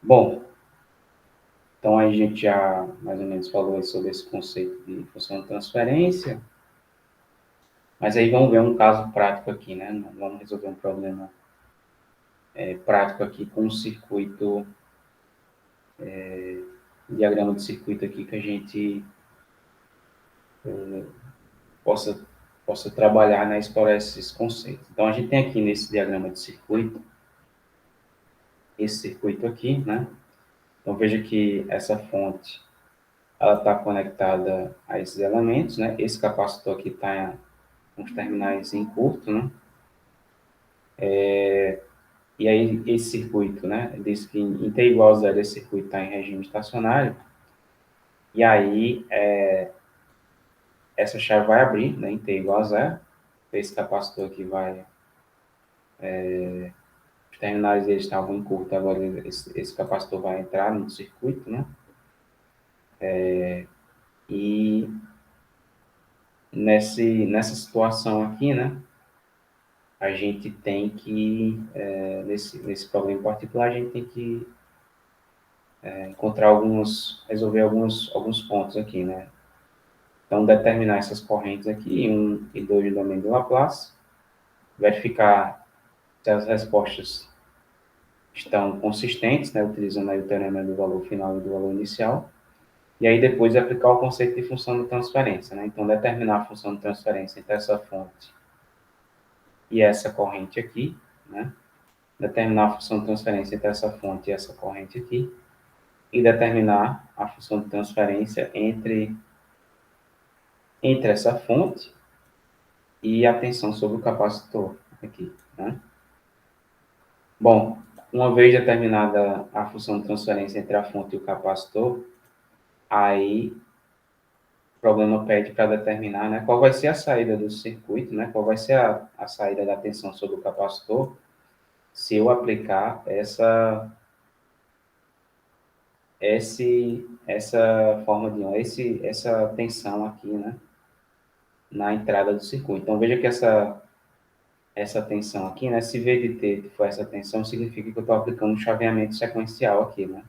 Bom, então aí a gente já mais ou menos falou sobre esse conceito de função de transferência, mas aí vamos ver um caso prático aqui, né? Vamos resolver um problema prático aqui com um circuito, um diagrama de circuito aqui que a gente possa, possa trabalhar, né, explorar esses conceitos. Então a gente tem aqui nesse diagrama de circuito, esse circuito aqui, né? Então veja que essa fonte ela está conectada a esses elementos, né? Esse capacitor aqui está com os terminais em curto, né? E aí esse circuito, né? Diz que em t igual a zero esse circuito está em regime estacionário. E aí essa chave vai abrir, né? Em t igual a zero. Esse capacitor aqui vai, os terminais eles estavam em curto, agora esse capacitor vai entrar no circuito, né? E nessa situação aqui, né? A gente tem que, nesse problema em particular, a gente tem que encontrar resolver alguns pontos aqui, né? Então, determinar essas correntes aqui, 1 e 2 do domínio de Laplace, verificar se as respostas estão consistentes, né? Utilizando aí o teorema do valor final e do valor inicial, e aí depois aplicar o conceito de função de transferência, né? Então, determinar a função de transferência entre essa fonte e essa corrente aqui, né? Determinar a função de transferência entre essa fonte e essa corrente aqui, e determinar a função de transferência entre essa fonte e a tensão sobre o capacitor aqui, né? Bom, uma vez determinada a função de transferência entre a fonte e o capacitor, aí o problema pede para determinar, né, qual vai ser a saída do circuito, né, qual vai ser a saída da tensão sobre o capacitor se eu aplicar essa forma de essa tensão aqui, né, na entrada do circuito. Então veja que essa tensão aqui, né, se V de T for essa tensão, significa que eu estou aplicando um chaveamento sequencial aqui, né.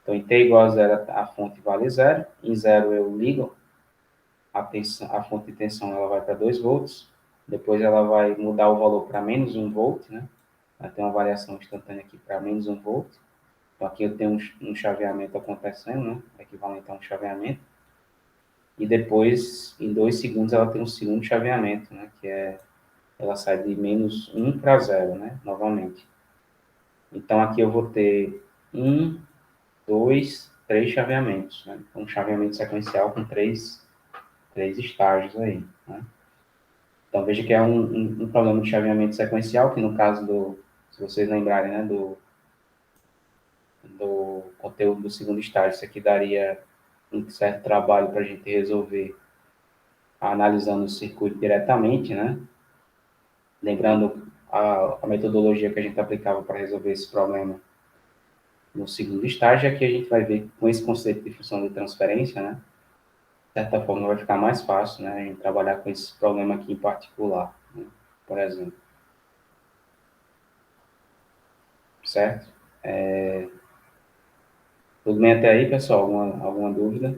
Então em T igual a zero a fonte vale zero, em zero eu ligo a fonte de tensão, ela vai para 2 volts, depois ela vai mudar o valor para menos 1 volt, né, vai ter uma variação instantânea aqui para menos 1 volt. Então aqui eu tenho um chaveamento acontecendo, né, equivalente a um chaveamento. E depois, em 2 segundos, ela tem um segundo chaveamento, né, que ela sai de menos 1 para 0, né, novamente. Então aqui eu vou ter 1, 2, 3 chaveamentos, né, um chaveamento sequencial com três estágios aí, né. Então veja que é um problema de chaveamento sequencial, que no caso se vocês lembrarem, né, do conteúdo do segundo estágio, isso aqui daria um certo trabalho para a gente resolver analisando o circuito diretamente, né? Lembrando a metodologia que a gente aplicava para resolver esse problema no segundo estágio, aqui a gente vai ver com esse conceito de função de transferência, né? De certa forma vai ficar mais fácil, né? A gente trabalhar com esse problema aqui em particular, né? Por exemplo. Certo? Tudo bem até aí, pessoal? Alguma dúvida?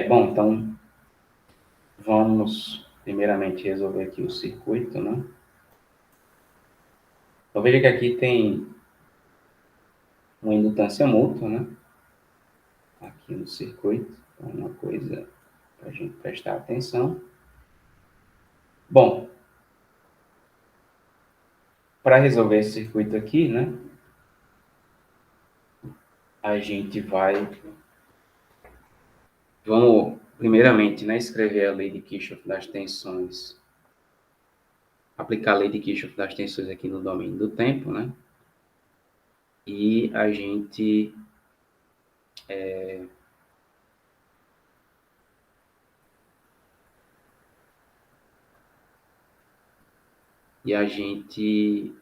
Bom, então vamos primeiramente resolver aqui o circuito, né? Então veja que aqui tem uma indutância mútua, né? Aqui no circuito, então uma coisa para a gente prestar atenção. Bom, para resolver esse circuito aqui, né? A gente vamos primeiramente, né, escrever a lei de Kirchhoff das tensões, aplicar a lei de Kirchhoff das tensões aqui no domínio do tempo, né? E a gente e a gente,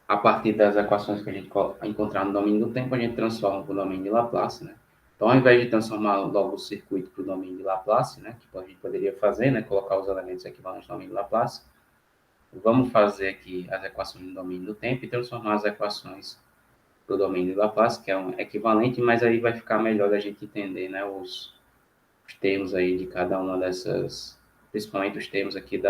a partir das equações que a gente encontrar no domínio do tempo, a gente transforma para o domínio de Laplace, né? Então, ao invés de transformar logo o circuito para o domínio de Laplace, né, que a gente poderia fazer, né, colocar os elementos equivalentes no domínio de Laplace, vamos fazer aqui as equações no domínio do tempo e transformar as equações para o domínio de Laplace, que é um equivalente, mas aí vai ficar melhor a gente entender, né, os termos aí de cada uma dessas, principalmente os termos aqui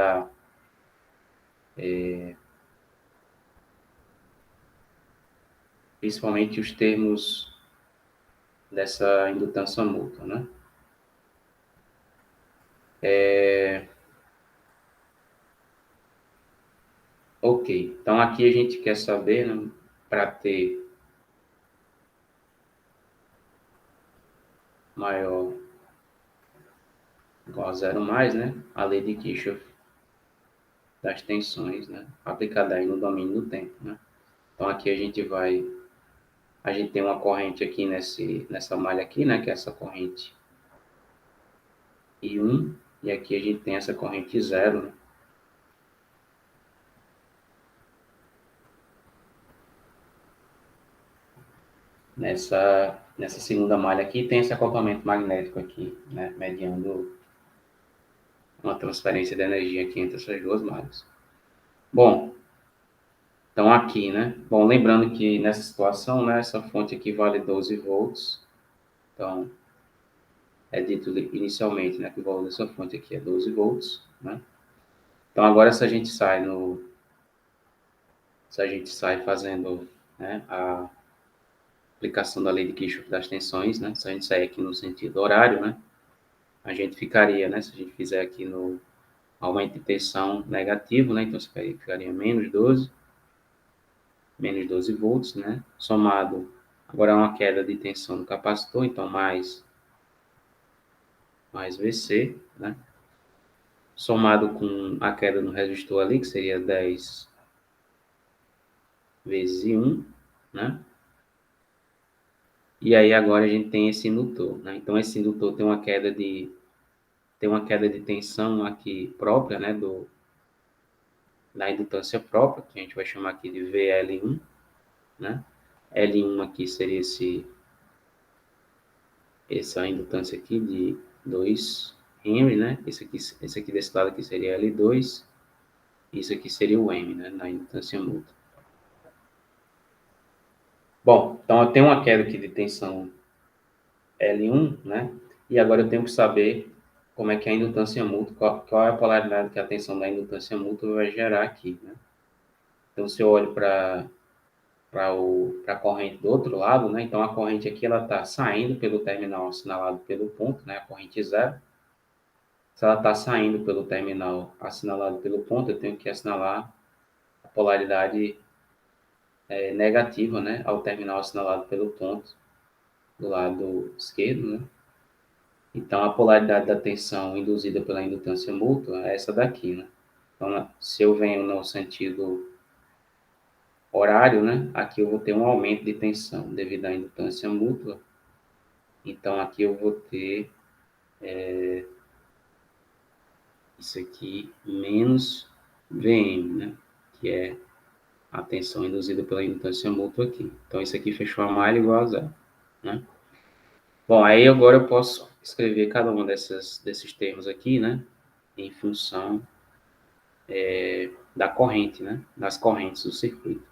principalmente os termos dessa indutância mútua, né? Ok, então aqui a gente quer saber, né, para ter maior igual a zero mais, né, a lei de Kirchhoff das tensões, né, aplicada aí no domínio do tempo, né. Então aqui a gente tem uma corrente aqui nessa malha aqui, né, que é essa corrente I1, e aqui a gente tem essa corrente zero, né. Nessa segunda malha aqui tem esse acoplamento magnético aqui, né, mediando uma transferência de energia aqui entre essas duas malhas. Bom, então aqui, né, bom, lembrando que nessa situação, né, essa fonte aqui vale 12 volts, então é dito inicialmente, né, que o valor dessa fonte aqui é 12 volts, né. Então agora se a gente sai fazendo, né, a aplicação da lei de Kirchhoff das tensões, né, se a gente sair aqui no sentido horário, né, a gente ficaria, né, se a gente fizer aqui no aumento de tensão negativo, né, então ficaria menos 12 volts, né, somado agora a uma queda de tensão do capacitor, então mais VC, né, somado com a queda no resistor ali, que seria 10 vezes I1, né, e aí agora a gente tem esse indutor, né, então esse indutor tem uma queda de tensão aqui própria, né, da indutância própria, que a gente vai chamar aqui de VL1, né, L1 aqui seria essa indutância aqui de 2 Henry, né? Esse aqui desse lado aqui seria L2, isso aqui seria o M, né? Na indutância mútua. Bom, então eu tenho uma queda aqui de tensão L1, né? E agora eu tenho que saber como é que é a indutância mútua, qual é a polaridade que a tensão da indutância mútua vai gerar aqui, né? Então, se eu olho para a corrente do outro lado, né? Então, a corrente aqui ela está saindo pelo terminal assinalado pelo ponto, né? A corrente zero. Se ela está saindo pelo terminal assinalado pelo ponto, eu tenho que assinalar a polaridade negativa, né, ao terminal assinalado pelo ponto do lado esquerdo, né? Então, a polaridade da tensão induzida pela indutância mútua é essa daqui, né? Então, se eu venho no sentido horário, né, aqui eu vou ter um aumento de tensão devido à indutância mútua. Então, aqui eu vou ter isso aqui menos Vm, né, que é a tensão induzida pela indutância mútua aqui. Então, isso aqui fechou a malha igual a zero, né? Bom, aí agora eu posso escrever cada um desses termos aqui, né? Em função da corrente, né? Das correntes do circuito.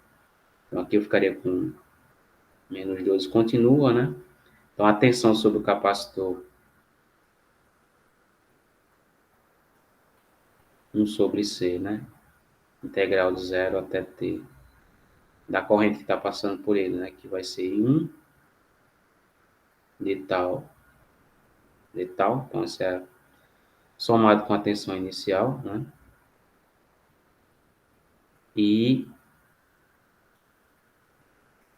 Então, aqui eu ficaria com menos 12 continua, né? Então, a tensão sobre o capacitor 1 sobre C, né? Integral de 0 até T da corrente que está passando por ele, né? Que vai ser 1 de tal, de tal. Então, isso é somado com a tensão inicial, né? E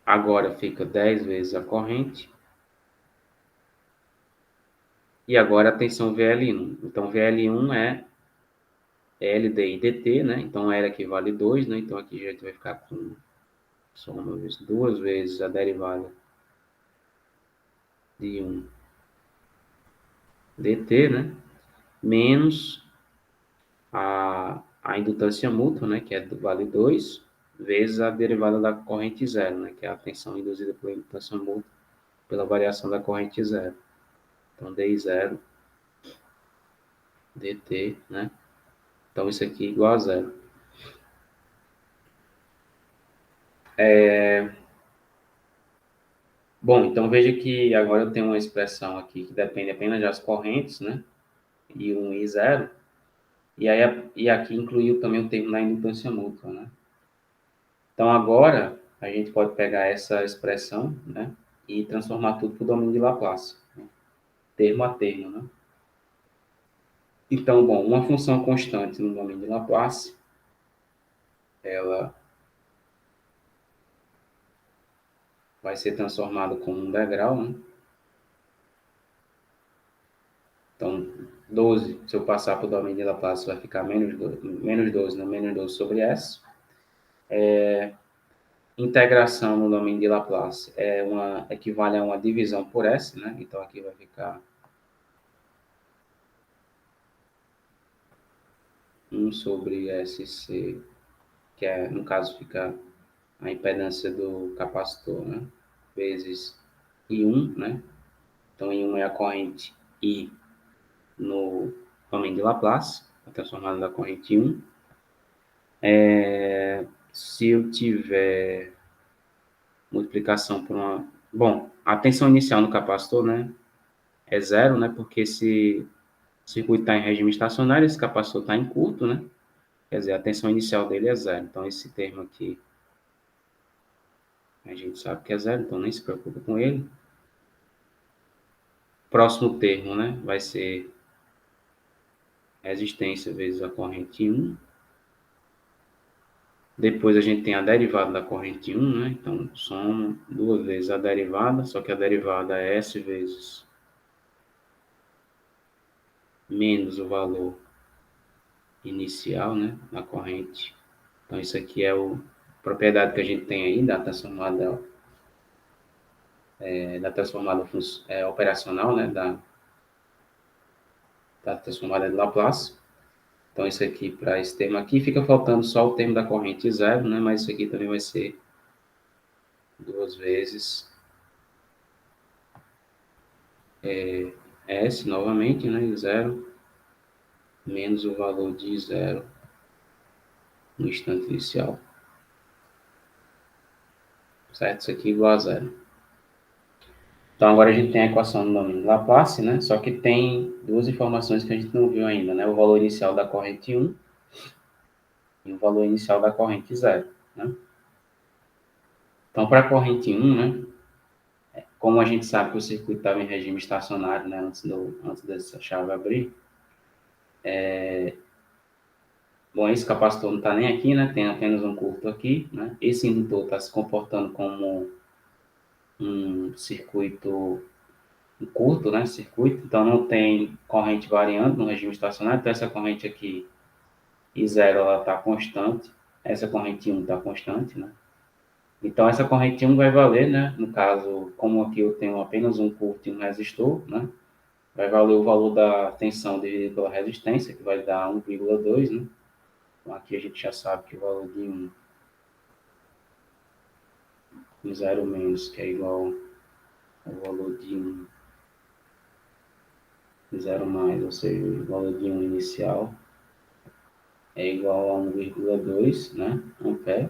agora fica 10 vezes a corrente. E agora a tensão VL1. Então, VL1 é LD e DT, né? Então, L aqui vale 2, né? Então, aqui a gente vai ficar com só uma vez, duas vezes a derivada de 1 DT, né? Menos a indutância mútua, né? Que vale 2. vezes a derivada da corrente zero, né? Que é a tensão induzida pela indutância múltipla pela variação da corrente zero. Então, DI zero, dt, né? Então, isso aqui é igual a zero. Bom, então veja que agora eu tenho uma expressão aqui que depende apenas das correntes, né? I1 e I0. E aqui incluiu também o termo da indutância mútua, né? Então agora a gente pode pegar essa expressão, né? E transformar tudo para o domínio de Laplace, né? Termo a termo, né? Então, bom, uma função constante no domínio de Laplace, ela vai ser transformada como um degrau, né? Então, 12, se eu passar para o domínio de Laplace, vai ficar menos 12, né? Menos 12 sobre S. Integração no domínio de Laplace equivale a uma divisão por S, né? Então, aqui vai ficar 1 sobre SC, que é, no caso, fica a impedância do capacitor, né? Vezes I1, né? Então, I1 é a corrente I no domínio de Laplace, a transformada da corrente I1. Se eu tiver multiplicação por uma... Bom, a tensão inicial no capacitor, né? É zero, né? Porque se o circuito está em regime estacionário, esse capacitor está em curto, né? Quer dizer, a tensão inicial dele é zero. Então, esse termo aqui, a gente sabe que é zero, então nem se preocupa com ele. Próximo termo, né? Vai ser resistência vezes a corrente 1. Depois a gente tem a derivada da corrente 1, né? Então, soma duas vezes a derivada, só que a derivada é S vezes menos o valor inicial, né? Da corrente. Então, isso aqui é a propriedade que a gente tem aí da transformada operacional, né? Da transformada de Laplace. Então, isso aqui, para esse termo aqui, fica faltando só o termo da corrente zero, né? Mas isso aqui também vai ser duas vezes S novamente, né? Zero menos o valor de zero no instante inicial. Certo? Isso aqui é igual a zero. Então, agora a gente tem a equação do domínio de Laplace, né? Só que tem duas informações que a gente não viu ainda, né? O valor inicial da corrente 1 e o valor inicial da corrente zero, né? Então, para a corrente 1, né? Como a gente sabe que o circuito estava em regime estacionário, né? Antes dessa chave abrir, bom, esse capacitor não está nem aqui, né? Tem apenas um curto aqui, né? Esse indutor está se comportando como um circuito curto, né? Circuito, então não tem corrente variando no regime estacionário. Então essa corrente aqui, I0, ela está constante. Essa corrente 1 está constante, né? Então essa corrente 1 vai valer, né? No caso, como aqui eu tenho apenas um curto e um resistor, né? Vai valer o valor da tensão dividido pela resistência, que vai dar 1,2, né? Então aqui a gente já sabe que o valor de 1 um zero menos, que é igual ao valor de 1 zero mais, ou seja, o valor de 1 inicial é igual a 1,2, né, ampere.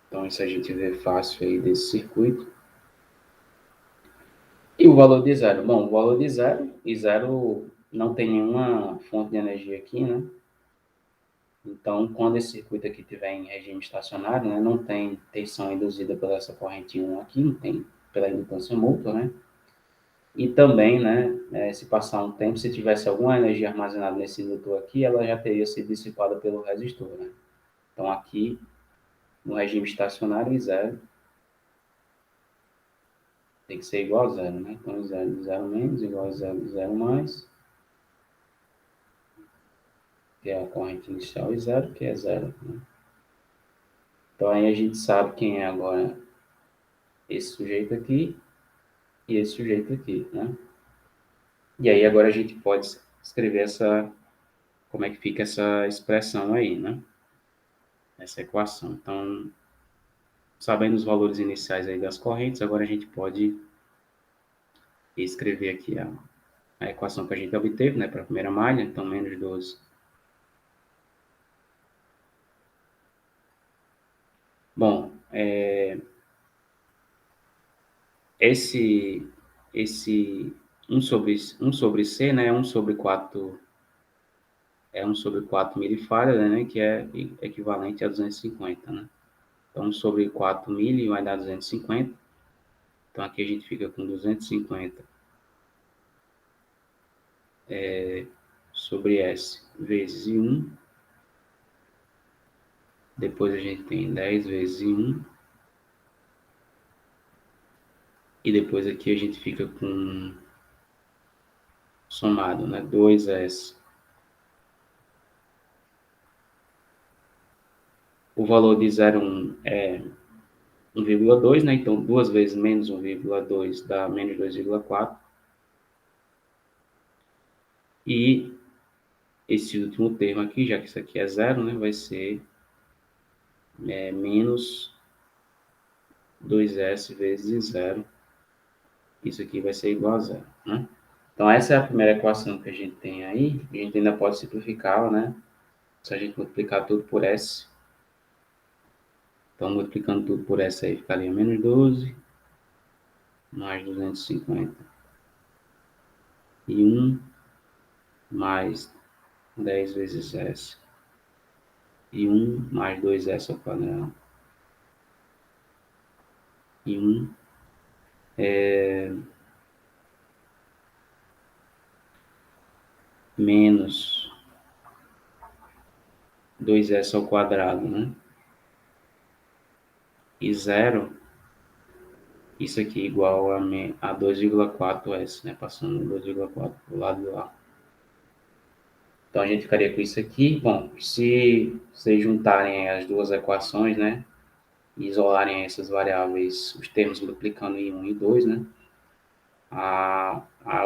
Então isso a gente vê fácil aí desse circuito. E o valor de zero? Bom, o valor de zero, e zero não tem nenhuma fonte de energia aqui, né? Então, quando esse circuito aqui estiver em regime estacionário, né, não tem tensão induzida pela essa corrente 1 aqui, não tem pela indutância mútua, né? E também, né, se passar um tempo, se tivesse alguma energia armazenada nesse indutor aqui, ela já teria sido dissipada pelo resistor, né? Então, aqui, no regime estacionário, zero tem que ser igual a zero, né? Então, zero, zero menos, igual a zero, zero mais, que é a corrente inicial, e zero, que é zero, né? Então, aí a gente sabe quem é agora esse sujeito aqui e esse sujeito aqui, né? E aí, agora a gente pode escrever essa como é que fica essa expressão aí, né? Essa equação. Então, sabendo os valores iniciais aí das correntes, agora a gente pode escrever aqui a equação que a gente obteve, né, para a primeira malha, então menos 12. Bom, esse 1 sobre C, né, 1/4 é 1/4 milifarad, né, que é equivalente a 250, né? Então, 1/4 mili vai dar 250. Então, aqui a gente fica com 250 sobre S vezes I1. Depois a gente tem 10 vezes I1. E depois aqui a gente fica com somado, né, 2S. O valor de 0,1 é 1,2, né? Então, 2 vezes menos 1,2 dá menos 2,4. E esse último termo aqui, já que isso aqui é zero, né, vai ser menos 2S vezes zero. Isso aqui vai ser igual a zero, né? Então, essa é a primeira equação que a gente tem aí. A gente ainda pode simplificá-la, né? Se a gente multiplicar tudo por S. Então, multiplicando tudo por S aí, ficaria menos 12 mais 250 e 1 mais 10 vezes S e 1 mais 2S ao quadrado e 1 menos 2S ao quadrado, né? E zero, isso aqui igual a 2,4S, né? Passando 2,4 para o lado de lá. Então a gente ficaria com isso aqui. Bom, se vocês juntarem as duas equações, né? E isolarem essas variáveis, os termos multiplicando em 1 e 2, né?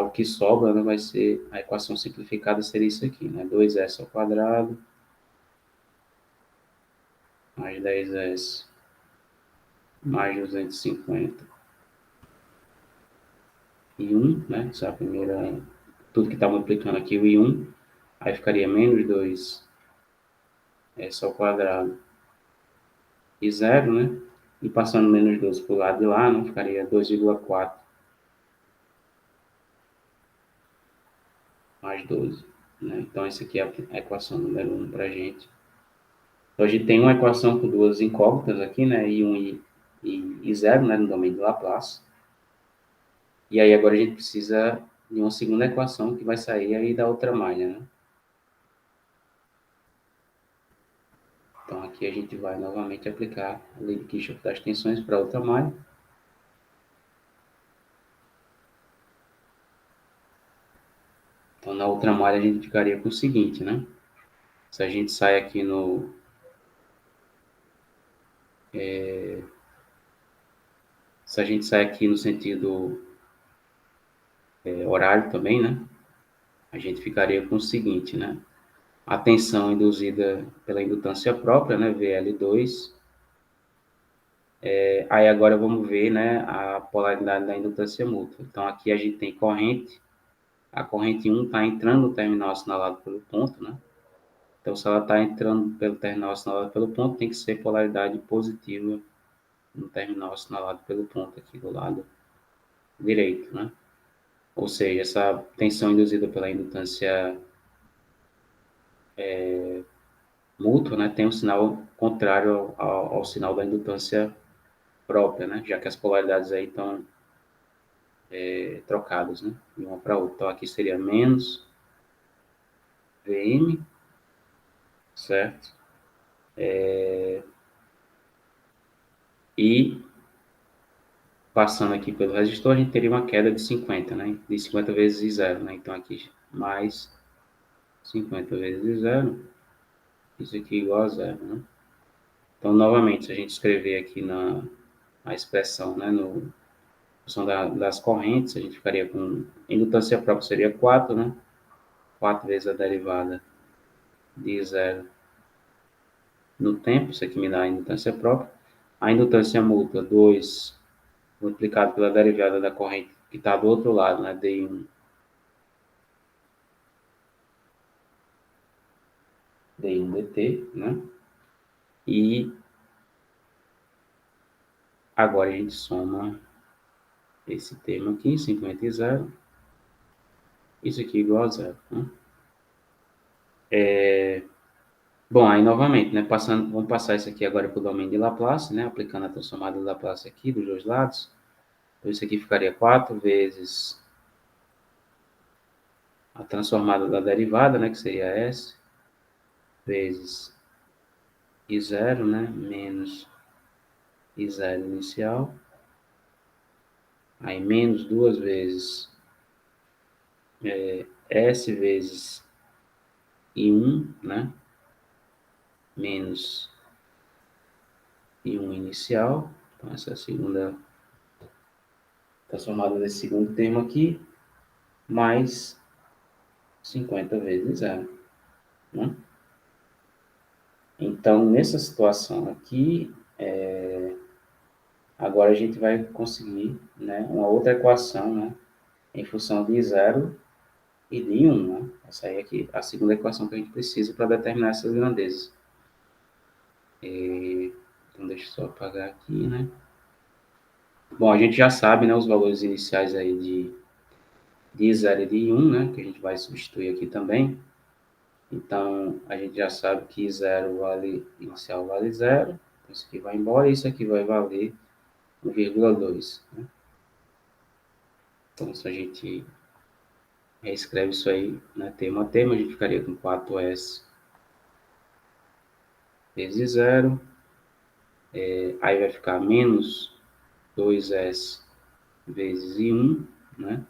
O que sobra, né, vai ser, a equação simplificada seria isso aqui, né? 2S ao quadrado mais 10S mais 250 e 1, né? Essa é a primeira, tudo que está multiplicando aqui, o I1, aí ficaria menos 2S ao quadrado e zero, né? E passando menos 12 para o lado de lá, não ficaria 2,4 mais 12, né? Então, essa aqui é a equação número 1 para a gente. Então, a gente tem uma equação com duas incógnitas aqui, né? I1 e 0, né? No domínio de Laplace. E aí, agora a gente precisa de uma segunda equação que vai sair aí da outra malha, né? Então, aqui a gente vai novamente aplicar a lei de Kirchhoff das tensões para outra malha. Então, na outra malha a gente ficaria com o seguinte, né? Se a gente sai aqui no... se a gente sai aqui no sentido horário também, né? A gente ficaria com o seguinte, né? A tensão induzida pela indutância própria, né? VL2. Aí agora vamos ver, né? A polaridade da indutância mútua. Então aqui a gente tem corrente. A corrente 1 está entrando no terminal assinalado pelo ponto, né? Então, se ela está entrando pelo terminal assinalado pelo ponto, tem que ser polaridade positiva no terminal assinalado pelo ponto aqui do lado direito, né? Ou seja, essa tensão induzida pela indutância mútua, né, tem um sinal contrário ao sinal da indutância própria, né? Já que as polaridades aí estão trocadas, né? De uma para outra. Então, aqui seria menos Vm, certo? E passando aqui pelo resistor, a gente teria uma queda de 50, né? De 50 vezes zero, né? Então aqui mais 50 vezes zero, isso aqui igual a zero, né? Então, novamente, se a gente escrever aqui na expressão, né? No função das correntes, a gente ficaria com indutância própria seria 4, né? 4 vezes a derivada de zero no tempo, isso aqui me dá a indutância própria. A indutância mútua, 2 multiplicado pela derivada da corrente que está do outro lado, né, d1 dt, né? E agora a gente soma esse termo aqui, 50 e 0, isso aqui igual a zero, né? Bom, aí novamente, né, vamos passar isso aqui agora para o domínio de Laplace, né, aplicando a transformada de Laplace aqui dos dois lados. Então isso aqui ficaria 4 vezes a transformada da derivada, né, que seria S, vezes I0, né, menos I0 inicial, aí menos duas vezes S vezes I1, né, menos I1 inicial, então essa é a segunda transformada desse segundo termo aqui, mais 50 vezes zero, né? Então, nessa situação aqui, agora a gente vai conseguir, né, uma outra equação, né, em função de zero e de 1, né? Essa aí é aqui, a segunda equação que a gente precisa para determinar essas grandezas. Então, deixa eu só apagar aqui, né? Bom, a gente já sabe, né, os valores iniciais aí de 0 e de 1, né, que a gente vai substituir aqui também. Então, a gente já sabe que 0 vale, inicial vale 0, isso aqui vai embora, e isso aqui vai valer 1,2, né? Então, se a gente reescreve isso aí, né, termo a termo, a gente ficaria com 4S vezes 0, aí vai ficar menos 2S vezes I1, né?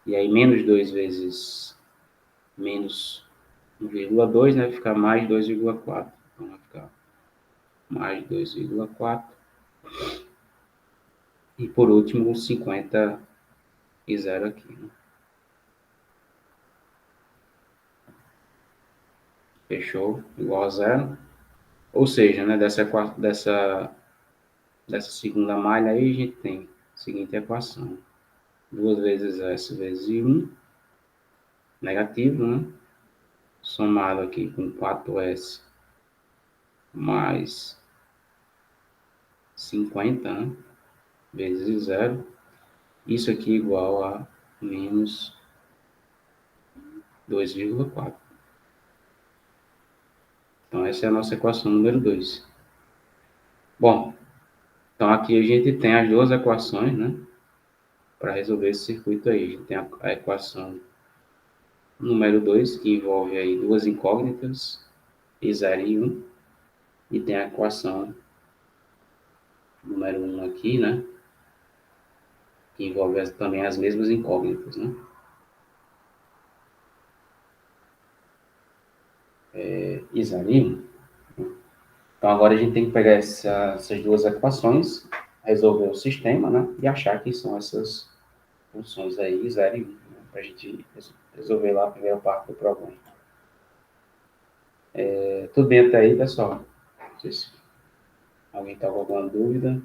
E aí menos 2 vezes menos 1,2, né? Vai ficar mais 2,4. Então vai ficar mais 2,4. E por último, 50 e 0 aqui, né? Fechou? Igual a zero. Ou seja, né, dessa segunda malha aí, a gente tem a seguinte equação. 2 vezes S vezes I1, negativo, né? Somado aqui com 4S mais 50, né? Vezes zero. Isso aqui igual a menos 2,4. Então, essa é a nossa equação número 2. Bom, então aqui a gente tem as duas equações, né? Para resolver esse circuito aí. A gente tem a equação número 2, que envolve aí duas incógnitas, I0 e 1. E tem a equação número 1 aqui, né? Que envolve também as mesmas incógnitas, né? I0 e 1. Então agora a gente tem que pegar essas duas equações, resolver o sistema, né? E achar que são essas funções aí, 0 e 1, né? Para a gente resolver lá a primeira parte do problema. Tudo bem até aí, pessoal? Não sei se alguém está com alguma dúvida.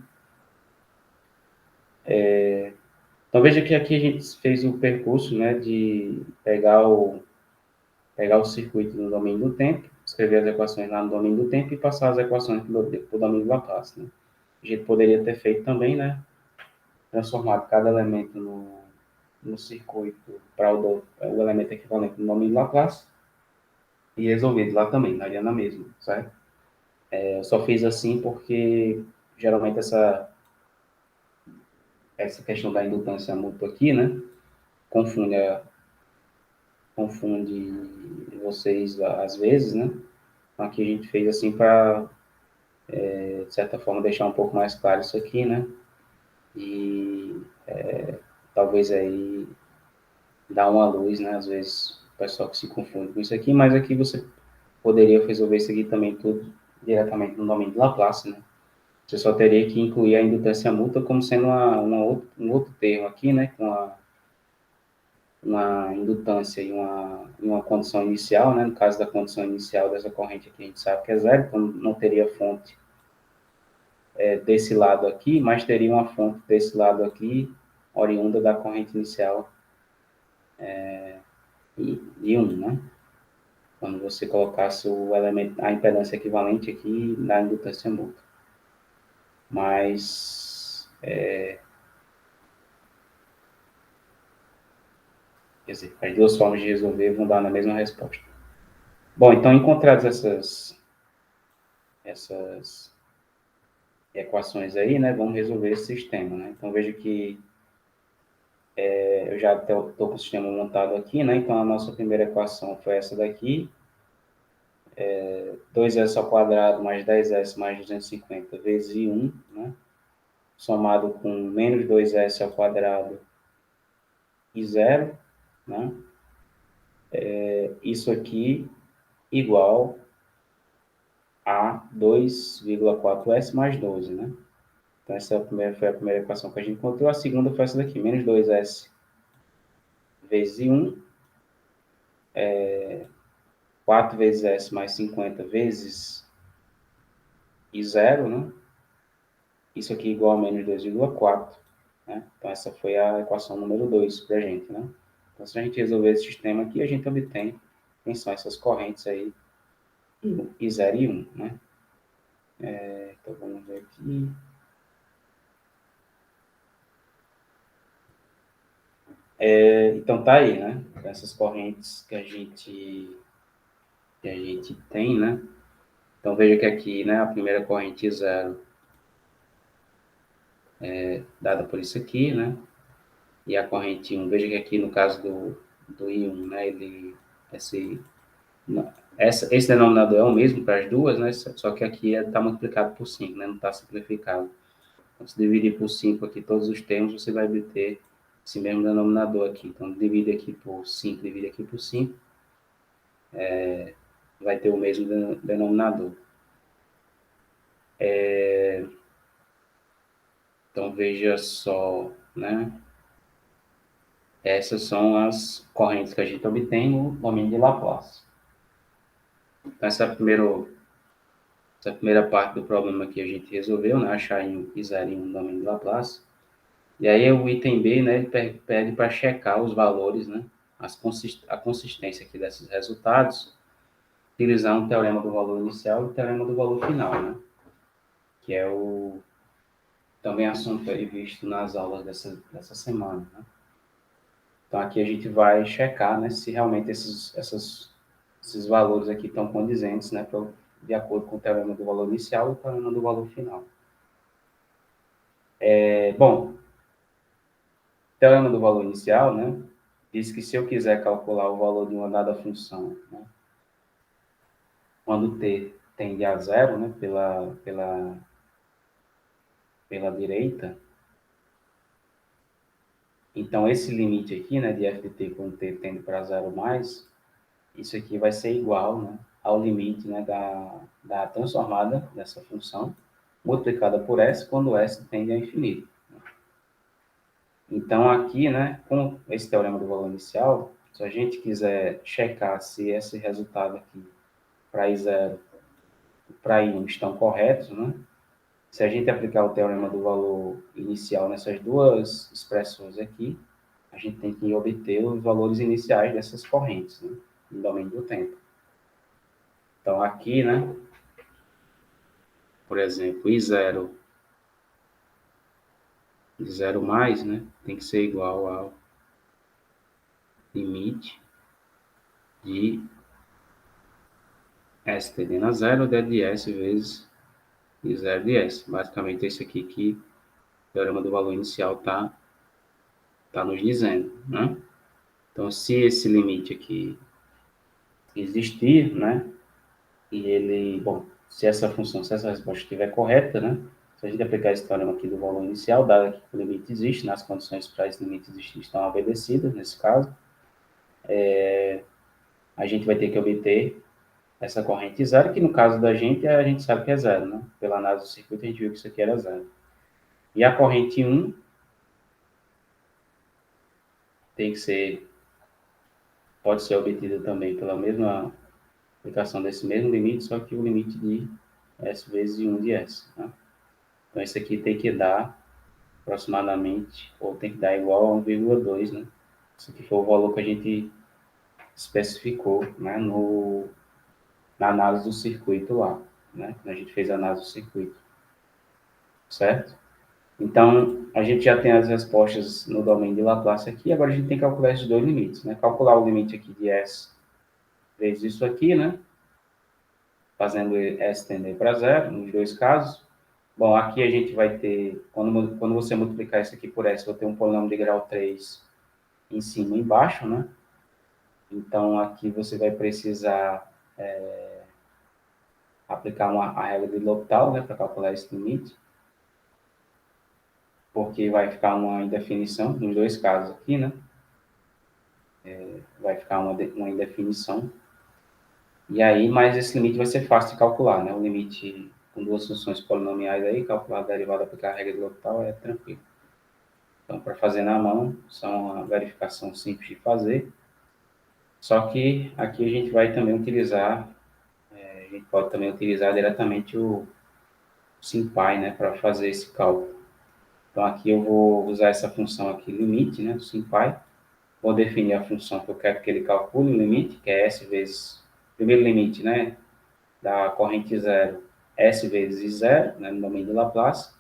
Então veja que aqui a gente fez o percurso, né, de pegar o circuito no domínio do tempo, escrever as equações lá no domínio do tempo e passar as equações para o domínio do Laplace, né? A gente poderia ter feito também, né, transformado cada elemento no circuito para o elemento equivalente no domínio do Laplace e resolvido lá também, daria na mesma, certo? Eu só fiz assim porque geralmente essa questão da indutância mútua aqui, né, confunde, confunde vocês às vezes, né? Aqui a gente fez assim para, de certa forma, deixar um pouco mais claro isso aqui, né? E talvez aí dar uma luz, né? Às vezes o pessoal que se confunde com isso aqui, mas aqui você poderia resolver isso aqui também tudo diretamente no domínio de Laplace, né? Você só teria que incluir a indutância mútua como sendo um outro termo aqui, né? Com uma indutância e uma condição inicial, né? No caso da condição inicial dessa corrente aqui, a gente sabe que é zero, então não teria fonte desse lado aqui, mas teria uma fonte desse lado aqui, oriunda da corrente inicial de 1, né? Quando você colocasse o elemento, a impedância equivalente aqui na indutância mútua. Mas, quer dizer, as duas formas de resolver vão dar na mesma resposta. Bom, então, encontradas essas equações aí, né, vamos resolver esse sistema, né? Então, veja que eu já estou com o sistema montado aqui, né? Então, a nossa primeira equação foi essa daqui, 2s ao quadrado mais 10s mais 250 vezes I1, né? Somado com menos 2s ao quadrado e zero, né? Isso aqui igual a 2,4s mais 12, né? Então, essa foi a primeira equação que a gente encontrou. A segunda foi essa daqui, menos 2s vezes I1, 4 vezes s mais 50 vezes I0, né? Isso aqui igual a menos 2,4, né? Então, essa foi a equação número 2 para a gente, né? Então, se a gente resolver esse sistema aqui, a gente obtém quem são essas correntes aí, I0 e 1, né? Então, vamos ver aqui. Então, tá aí, né? Essas correntes que a gente tem, né? Então, veja que aqui, né, a primeira corrente I0 é dada por isso aqui, né? E a corrente I1, veja que aqui no caso do I1, né, esse denominador é o mesmo para as duas, né? Só que aqui está multiplicado por 5, né? Não está simplificado. Então, se dividir por 5 aqui todos os termos, você vai obter esse mesmo denominador aqui. Então, divide aqui por 5, divide aqui por 5, vai ter o mesmo denominador. Então, veja só, né? Essas são as correntes que a gente obtém no domínio de Laplace. Então, essa primeira parte do problema que a gente resolveu, né? Achar I zero em um domínio de Laplace. E aí o item B, né, ele pede para checar os valores, né, a consistência aqui desses resultados, utilizando o teorema do valor inicial e o teorema do valor final, né, que é também assunto aí visto nas aulas dessa semana, né. Então aqui a gente vai checar, né, se realmente esses valores aqui estão condizentes, né, de acordo com o teorema do valor inicial e o teorema do valor final. Bom, o teorema do valor inicial, né, diz que se eu quiser calcular o valor de uma dada função, né, quando t tende a zero, né, pela direita, então esse limite aqui, né, de f de t quando t tende para zero mais, isso aqui vai ser igual, né, ao limite, né, da transformada dessa função, multiplicada por s quando s tende a infinito. Então aqui, né, com esse teorema do valor inicial, se a gente quiser checar se esse resultado aqui para I0 e para I1 estão corretos, né, se a gente aplicar o teorema do valor inicial nessas duas expressões aqui, a gente tem que obter os valores iniciais dessas correntes, né, no domínio do tempo. Então, aqui, né, por exemplo, I0 mais, né, tem que ser igual ao limite de S tendendo a zero, de S vezes I0 de S. Basicamente, esse aqui que o teorema do valor inicial tá nos dizendo, né? Então, se esse limite aqui existir, né, e ele, bom, se essa resposta estiver correta, né, se a gente aplicar esse teorema aqui do valor inicial, dado que o limite existe, né, as condições para esse limite existir estão obedecidas, nesse caso, a gente vai ter que obter essa corrente zero, que no caso da gente, a gente sabe que é zero, né? Pela análise do circuito, a gente viu que isso aqui era zero. E a corrente 1 tem que ser pode ser obtida também pela mesma aplicação desse mesmo limite, só que o limite de S vezes 1 de S. Né? Então, isso aqui tem que dar aproximadamente, ou tem que dar igual a 1,2, né? Isso aqui foi o valor que a gente especificou, né, na análise do circuito lá, né? Quando a gente fez a análise do circuito, certo? Então, a gente já tem as respostas no domínio de Laplace aqui, agora a gente tem que calcular esses dois limites, né? Calcular o limite aqui de S vezes isso aqui, né? Fazendo S tender para zero, nos dois casos. Bom, aqui a gente vai ter, quando você multiplicar isso aqui por S, vai ter um polinômio de grau 3 em cima e embaixo, né? Então, aqui você vai precisar aplicar a regra de L'Hopital, né, para calcular esse limite, porque vai ficar uma indefinição, nos dois casos aqui, né? Vai ficar uma indefinição. E aí, mas esse limite vai ser fácil de calcular, né? O limite com duas funções polinomiais aí, calcular a derivada, aplicar a regra de L'Hopital é tranquilo. Então, para fazer na mão, são uma verificação simples de fazer. Só que aqui a gente vai também utilizar, a gente pode também utilizar diretamente o SymPy, né, para fazer esse cálculo. Então, aqui eu vou usar essa função aqui, limite, né, do SymPy. Vou definir a função que eu quero que ele calcule o limite, que é S vezes, primeiro limite, né, da corrente zero, S vezes zero, né, no domínio de Laplace,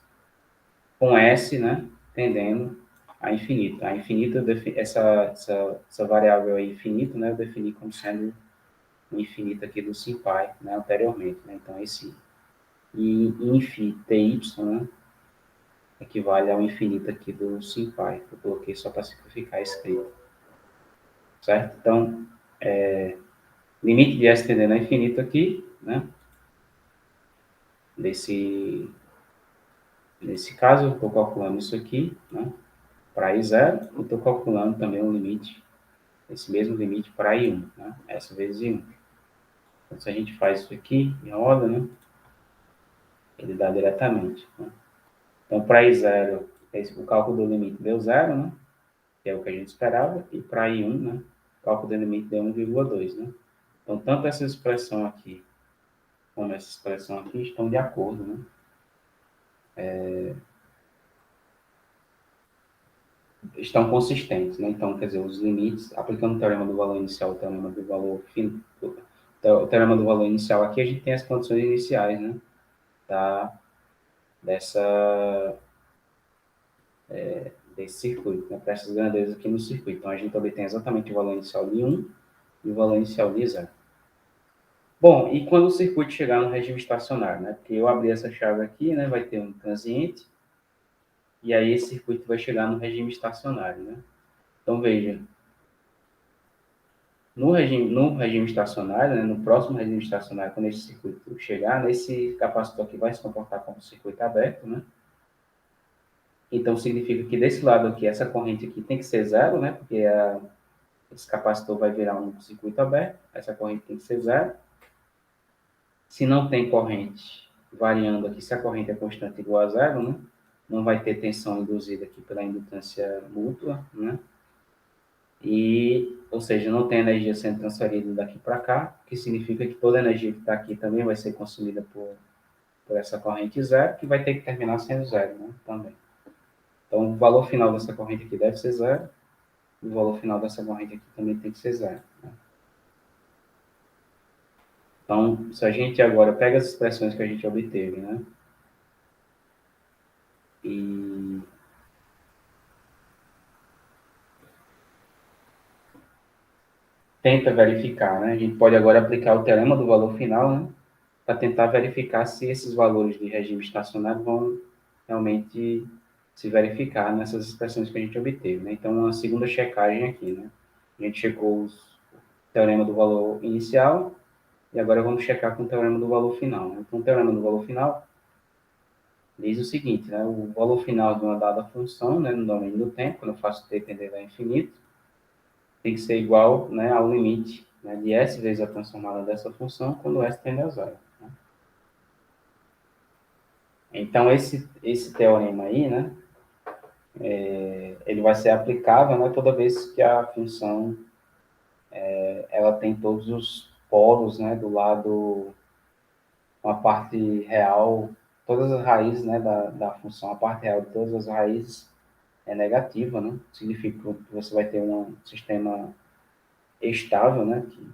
com S, né, tendendo a infinito. A infinito, essa variável aí, infinito, né, eu defini como sendo o infinito aqui do SymPy, né, anteriormente. Né? Então, esse inf ty, né, equivale ao infinito aqui do SymPy, que eu coloquei só para simplificar a escrita. Certo? Então, limite de S tendendo a infinito aqui, né? Nesse caso, eu estou calculando isso aqui, né? Para I0, e estou calculando também o limite, esse mesmo limite para I1, né? S vezes I1. Então, se a gente faz isso aqui em roda, né? Ele dá diretamente, né? Então, para I0, o cálculo do limite deu 0, né? Que é o que a gente esperava, e para I1, né? O cálculo do limite deu 1,2, né? Então, tanto essa expressão aqui como essa expressão aqui estão de acordo, né? Estão consistentes, né? Então, quer dizer, os limites, aplicando o teorema do valor inicial, o teorema do valor o teorema do valor inicial aqui, a gente tem as condições iniciais, né? Dessa, desse circuito, né? Para essas grandezas aqui no circuito. Então, a gente obtém exatamente o valor inicial de 1 e o valor inicial de 0. Bom, e quando o circuito chegar no regime estacionário, né? Porque eu abri essa chave aqui, né? Vai ter um transiente, e aí esse circuito vai chegar no regime estacionário, né? Então, veja, no regime estacionário, né, no próximo regime estacionário, quando esse circuito chegar, nesse capacitor aqui vai se comportar como um circuito aberto, né? Então, significa que desse lado aqui, essa corrente aqui tem que ser zero, né? Porque esse capacitor vai virar um circuito aberto, essa corrente tem que ser zero. Se não tem corrente variando aqui, se a corrente é constante igual a zero, né? Não vai ter tensão induzida aqui pela indutância mútua, né? Ou seja, não tem energia sendo transferida daqui para cá, que significa que toda a energia que está aqui também vai ser consumida por essa corrente zero, que vai ter que terminar sendo zero, né? Também. Então, o valor final dessa corrente aqui deve ser zero, e o valor final dessa corrente aqui também tem que ser zero. Né? Então, se a gente agora pega as expressões que a gente obteve, né? E tenta verificar, né? A gente pode agora aplicar o teorema do valor final, né? Para tentar verificar se esses valores de regime estacionário vão realmente se verificar nessas expressões que a gente obteve. Né? Então, uma segunda checagem aqui. Né? A gente checou o teorema do valor inicial e agora vamos checar com o teorema do valor final. Né? Então, o teorema do valor final diz o seguinte, né? O valor final de uma dada função, né, no domínio do tempo, quando eu faço t tendendo a infinito, tem que ser igual, né, ao limite, né, de s vezes a transformada dessa função quando s tende a zero. Né? Então, esse teorema aí, né, ele vai ser aplicável, né, toda vez que a função ela tem todos os polos, né, do lado, uma parte real, todas as raízes, né, da função, a parte real de todas as raízes é negativa, né? Significa que você vai ter um sistema estável, né, que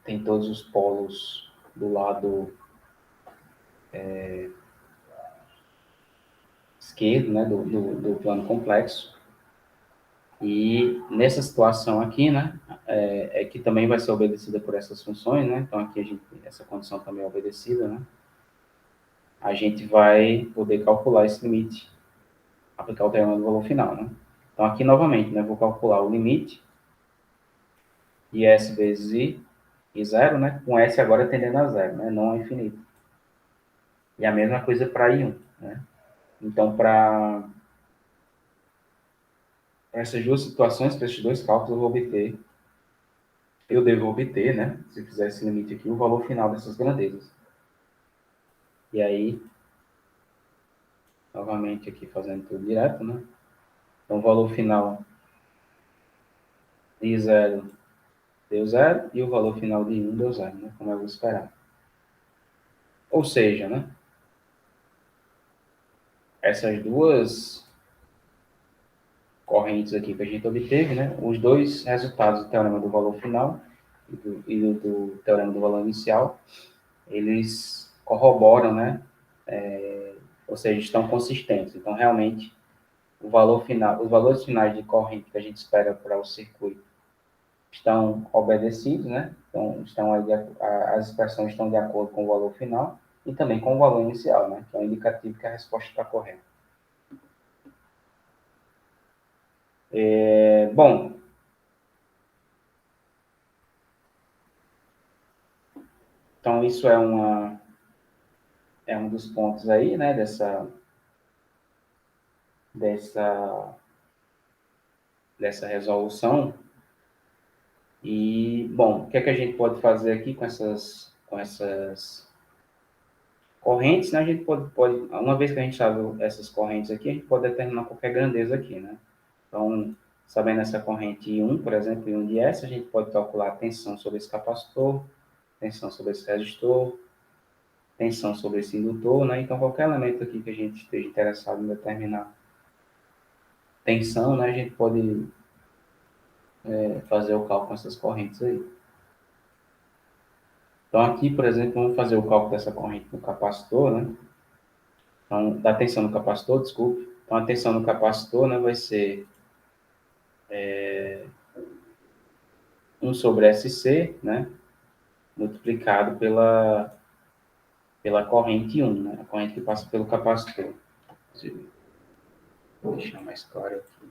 tem todos os polos do lado esquerdo, né, do plano complexo. E nessa situação aqui, né, é que também vai ser obedecida por essas funções, né? Então aqui essa condição também é obedecida, né? A gente vai poder calcular esse limite, aplicar o teorema do valor final, né? Então aqui novamente, né, vou calcular o limite de S vezes I zero, né? Com S agora tendendo a zero, né? Não a infinito. E a mesma coisa para I1, né? Então, para essas duas situações, para esses dois cálculos, eu devo obter, né? Se fizer esse limite aqui, o valor final dessas grandezas. E aí, novamente aqui fazendo tudo direto, né? Então, o valor final de zero deu zero e o valor final de 1 deu zero, né? Como eu vou esperar. Ou seja, né? Essas duas correntes aqui que a gente obteve, né? Os dois resultados do teorema do valor final e do teorema do valor inicial, eles corroboram, né? Ou seja, estão consistentes. Então, realmente, o valor final, os valores finais de corrente que a gente espera para o circuito estão obedecidos, né? Então, as expressões estão de acordo com o valor final e também com o valor inicial, né? Que é um indicativo que a resposta está correta. Bom, então isso é um dos pontos aí, né? Dessa, dessa resolução. E, bom, o que é que a gente pode fazer aqui com essas correntes, né? A gente uma vez que a gente sabe essas correntes aqui, a gente pode determinar qualquer grandeza aqui, né? Então, sabendo essa corrente I1, por exemplo, I1 de S, a gente pode calcular a tensão sobre esse capacitor, tensão sobre esse resistor, tensão sobre esse indutor, né? Então, qualquer elemento aqui que a gente esteja interessado em determinar tensão, né? A gente pode fazer o cálculo dessas correntes aí. Então, aqui, por exemplo, vamos fazer o cálculo dessa corrente no capacitor, né? Então, da tensão no capacitor, desculpe. Então, a tensão no capacitor, né, vai ser 1 sobre SC, né, multiplicado pela corrente 1, né, a corrente que passa pelo capacitor. Vou deixar mais claro aqui.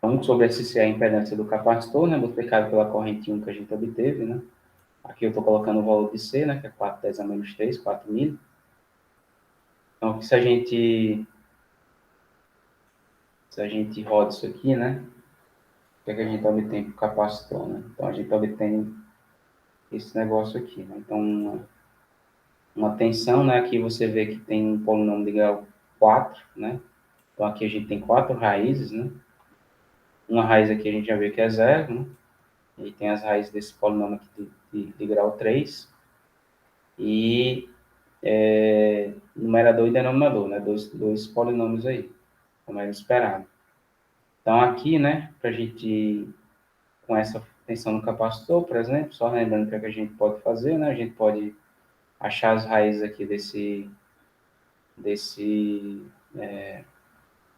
1 sobre SC é a impedância do capacitor, né, multiplicado pela corrente 1 que a gente obteve, né. Aqui eu estou colocando o valor de C, né, que é 4 10 a menos 3, 4.000. Então, se a gente roda isso aqui, né, o que é que a gente obtém para o capacitor, né? Então, a gente obtém esse negócio aqui, né? Então, uma tensão, né? Aqui você vê que tem um polinômio de grau 4, né? Então, aqui a gente tem 4 raízes, né? Uma raiz aqui a gente já vê que é zero, né? E tem as raízes desse polinômio aqui de grau 3. E numerador e denominador, né? Dois polinômios aí, como era esperado. Então, aqui, né? Para a gente, com essa tensão no capacitor, por exemplo, só lembrando o que a gente pode fazer, né? A gente pode achar as raízes aqui desse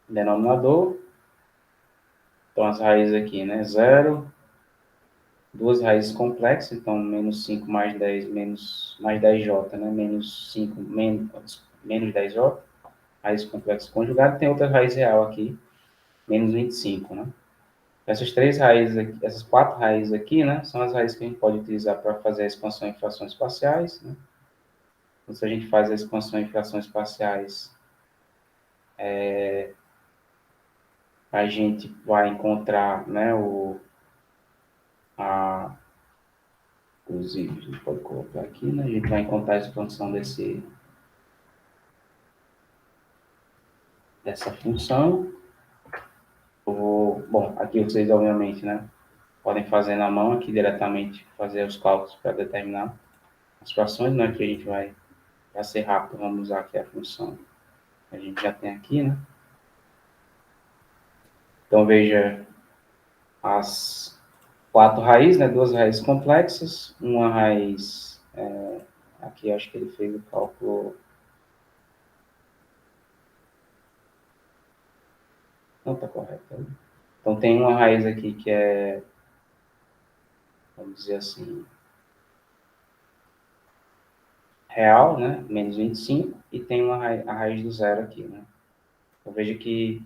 denominador. Então, as raízes aqui, né? Zero, duas raízes complexas, então, menos 5 mais 10, mais 10j, né? Menos 5, menos 10j, raiz complexa conjugada. Tem outra raiz real aqui, menos 25, né? Essas três raízes aqui, essas quatro raízes aqui, né? São as raízes que a gente pode utilizar para fazer a expansão em frações parciais, né? Então, se a gente faz a expansão em frações parciais, a gente vai encontrar, né, inclusive, a gente pode colocar aqui, né, a gente vai encontrar a expansão dessa função, Bom, aqui vocês, obviamente, né, podem fazer na mão aqui diretamente, fazer os cálculos para determinar as frações, né, que a gente vai ser rápido, vamos usar aqui a função que a gente já tem aqui, né. Então, veja as quatro raízes, né, duas raízes complexas, uma raiz, aqui acho que ele fez o cálculo, não está correto, né? Então, tem uma raiz aqui que é, vamos dizer assim, real, né, menos 25, e tem a raiz do zero aqui, né. Então, veja que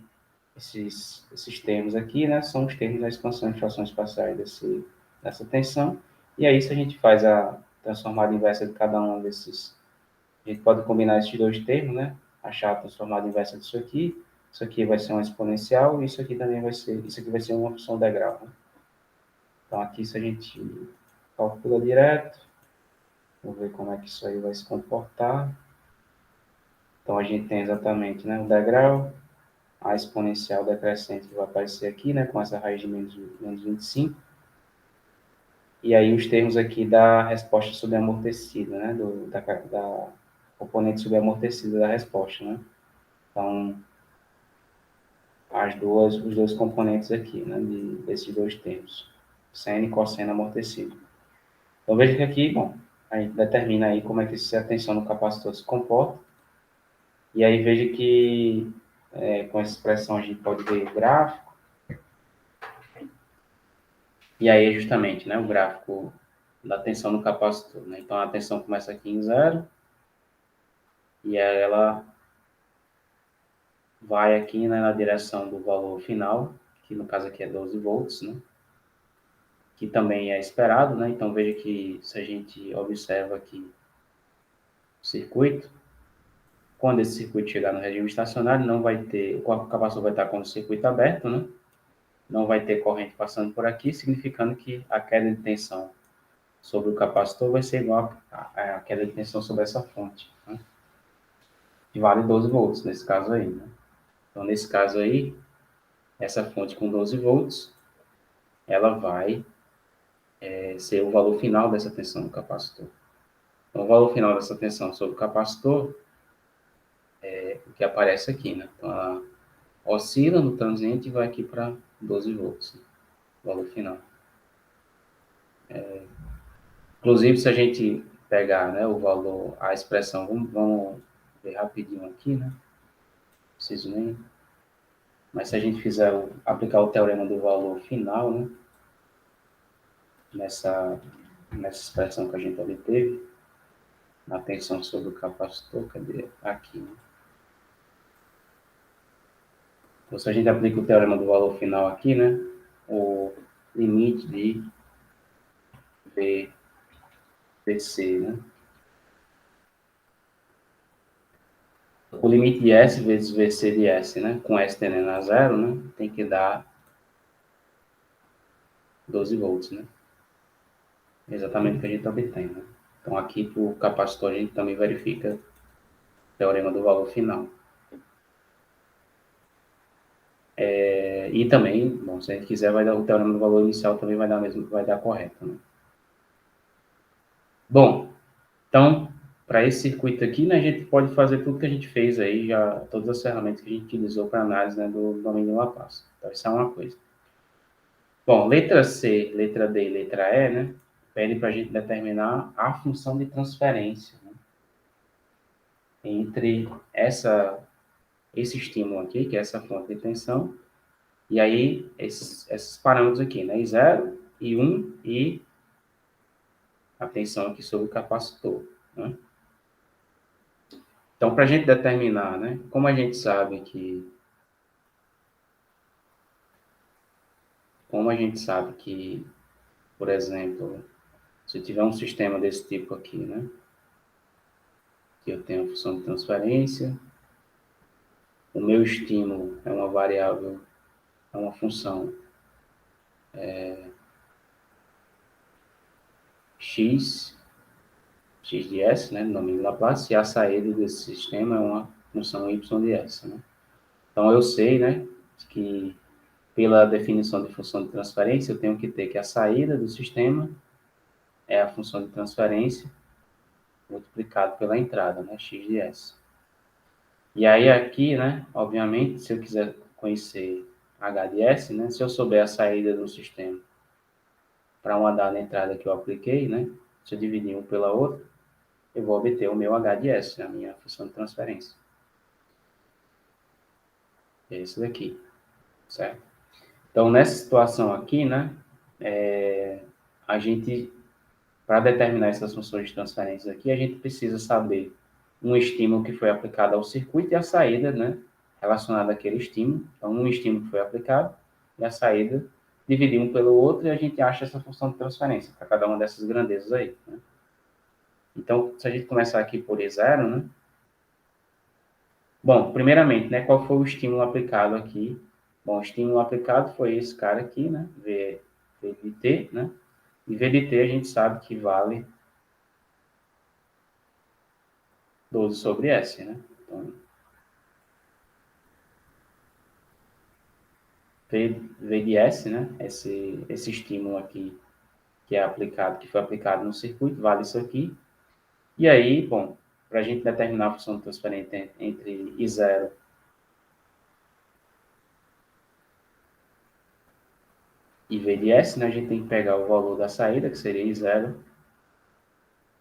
esses termos aqui, né, são os termos da expansão de frações parciais dessa tensão. E aí, se a gente faz a transformada inversa de cada um desses, a gente pode combinar esses dois termos, né? Achar a transformada inversa disso aqui. Isso aqui vai ser uma exponencial e isso aqui também vai ser, isso aqui vai ser uma função degrau, né? Então, aqui, se a gente calcula direto, vamos ver como é que isso aí vai se comportar. Então, a gente tem exatamente, né, o degrau, a exponencial decrescente que vai aparecer aqui, né, com essa raiz de menos 25. E aí os termos aqui da resposta subamortecida, né, da componente subamortecida da resposta, né. Então, os dois componentes aqui, né, desses dois termos, seno e cosseno amortecido. Então, veja que aqui, bom, a gente determina aí como é que a tensão no capacitor se comporta. E aí veja que com essa expressão a gente pode ver o gráfico. E aí, justamente, né, o gráfico da tensão no capacitor. Né? Então, a tensão começa aqui em zero, e aí ela vai aqui, né, na direção do valor final, que no caso aqui é 12 volts, né? Que também é esperado, né? Então, veja que se a gente observa aqui o circuito, quando esse circuito chegar no regime estacionário, não vai ter, o capacitor vai estar com o circuito aberto, né? Não vai ter corrente passando por aqui, significando que a queda de tensão sobre o capacitor vai ser igual à queda de tensão sobre essa fonte, né? Que vale 12 volts nesse caso aí, né? Então, nesse caso aí, essa fonte com 12 volts, ela vai ser o valor final dessa tensão do capacitor. Então, o valor final dessa tensão sobre o capacitor é o que aparece aqui, né? Então, ela oscila no transiente e vai aqui para 12 volts, né? O valor final. Inclusive, se a gente pegar, né, o valor, a expressão, vamos ver rapidinho aqui, né? Não preciso nem. Mas se a gente aplicar o teorema do valor final, né, nessa, nessa expressão que a gente obteve, na tensão sobre o capacitor, cadê? Aqui, né? Então, se a gente aplica o teorema do valor final aqui, né, o limite de VC, né? O limite de S vezes VC de S, né? Com S tendendo a zero, né? Tem que dar 12 volts, né? Exatamente o que a gente obtém, né? Então, aqui para o capacitor a gente também verifica o teorema do valor final. E também, bom, se a gente quiser, vai dar o teorema do valor inicial também vai dar mesmo, vai dar correto, né? Bom, então, para esse circuito aqui, né, a gente pode fazer tudo que a gente fez aí, já todas as ferramentas que a gente utilizou para análise, né, do domínio de Laplace. Então, isso é uma coisa. Bom, letra C, letra D e letra E, né, pede para a gente determinar a função de transferência, né, entre esse estímulo aqui, que é essa fonte de tensão, e aí esses parâmetros aqui, né, I0, I1 e a tensão aqui sobre o capacitor, né. Então, para a gente determinar, né, como a gente sabe que, por exemplo, se eu tiver um sistema desse tipo aqui, né, que eu tenho a função de transferência, o meu estímulo é uma variável, é uma função x, x de s, né, no domínio de Laplace, e a saída desse sistema é uma função y de s, né. Então, eu sei, né, que pela definição de função de transferência, eu tenho que ter que a saída do sistema é a função de transferência multiplicado pela entrada, né, x de s. E aí aqui, né, obviamente, se eu quiser conhecer h de s, né, se eu souber a saída do sistema para uma dada entrada que eu apliquei, né, se eu dividir um pela outra, eu vou obter o meu h de s, a minha função de transferência. É esse daqui, certo? Então, nessa situação aqui, né, a gente, para determinar essas funções de transferência aqui, a gente precisa saber um estímulo que foi aplicado ao circuito e a saída, né, relacionada àquele estímulo. Então, um estímulo que foi aplicado e a saída, dividir um pelo outro e a gente acha essa função de transferência para cada uma dessas grandezas aí, né? Então, se a gente começar aqui por E0, né? Bom, primeiramente, né, qual foi o estímulo aplicado aqui? Bom, o estímulo aplicado foi esse cara aqui, né, V de T, né? E V de T a gente sabe que vale 12 sobre S, né? Então, V de S, né? Esse estímulo aqui que é aplicado, que foi aplicado no circuito, vale isso aqui. E aí, bom, para a gente determinar a função de transferência entre I0 e V de S, né? A gente tem que pegar o valor da saída, que seria I0,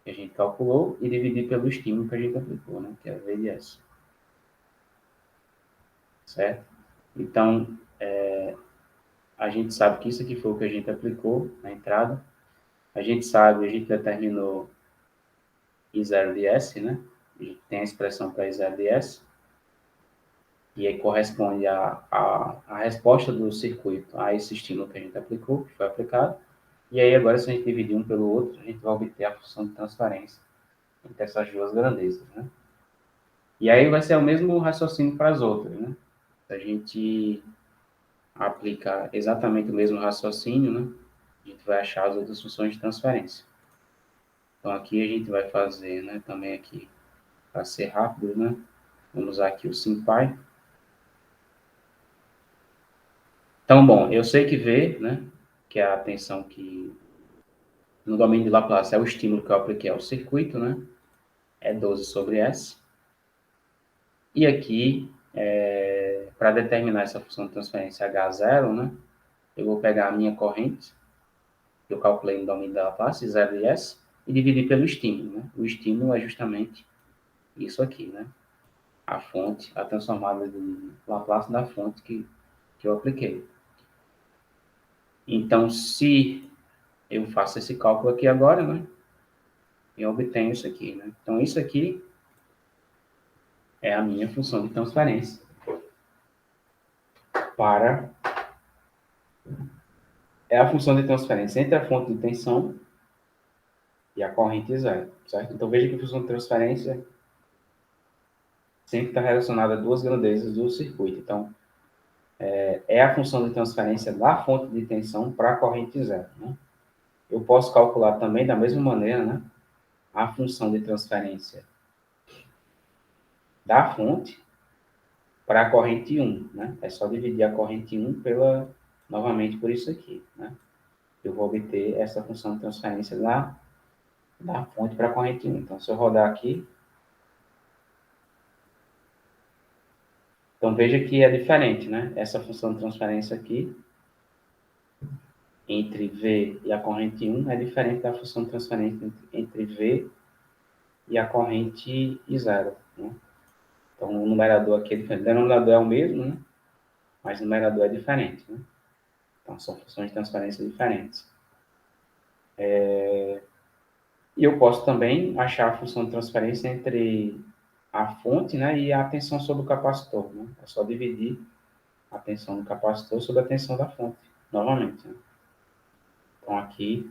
que a gente calculou, e dividir pelo estímulo que a gente aplicou, né? Que é V de S. Certo? Então, a gente sabe que isso aqui foi o que a gente aplicou na entrada. A gente sabe, a gente determinou I0 de S, né? A gente tem a expressão para I0 de S. E aí corresponde a resposta do circuito a esse estímulo que a gente aplicou, que foi aplicado. E aí agora, se a gente dividir um pelo outro, a gente vai obter a função de transferência entre essas duas grandezas, né? E aí vai ser o mesmo raciocínio para as outras, né? Se a gente aplicar exatamente o mesmo raciocínio, né? A gente vai achar as outras funções de transferência. Então aqui a gente vai fazer, né? Também aqui, para ser rápido, né? Vamos usar aqui o SymPy. Então, bom, eu sei que V, né? Que é a tensão que no domínio de Laplace é o estímulo que eu apliquei ao circuito, né? É 12 sobre S. E aqui, para determinar essa função de transferência H0, né? Eu vou pegar a minha corrente, que eu calculei no domínio da Laplace, 0 de S, e dividir pelo estímulo, né? O estímulo é justamente isso aqui, né? A fonte, a transformada de Laplace da fonte que eu apliquei. Então, se eu faço esse cálculo aqui agora, né? Eu obtenho isso aqui, né? Então, isso aqui é a minha função de transferência para... É a função de transferência entre a fonte de tensão e a corrente zero, certo? Então, veja que a função de transferência sempre está relacionada a duas grandezas do circuito. Então, é a função de transferência da fonte de tensão para a corrente zero, né? Eu posso calcular também, da mesma maneira, né, a função de transferência da fonte para a corrente 1, né? É só dividir a corrente 1 novamente por isso aqui, né? Eu vou obter essa função de transferência da fonte para a corrente 1. Então, se eu rodar aqui, então veja que é diferente, né? Essa função de transferência aqui, entre V e a corrente 1, é diferente da função de transferência entre V e a corrente I0, né? Então, o numerador aqui é diferente. O denominador é o mesmo, né? Mas o numerador é diferente, né? Então, são funções de transferência diferentes. E eu posso também achar a função de transferência entre a fonte, né, e a tensão sobre o capacitor, né? É só dividir a tensão do capacitor sobre a tensão da fonte, novamente, né? Então, aqui,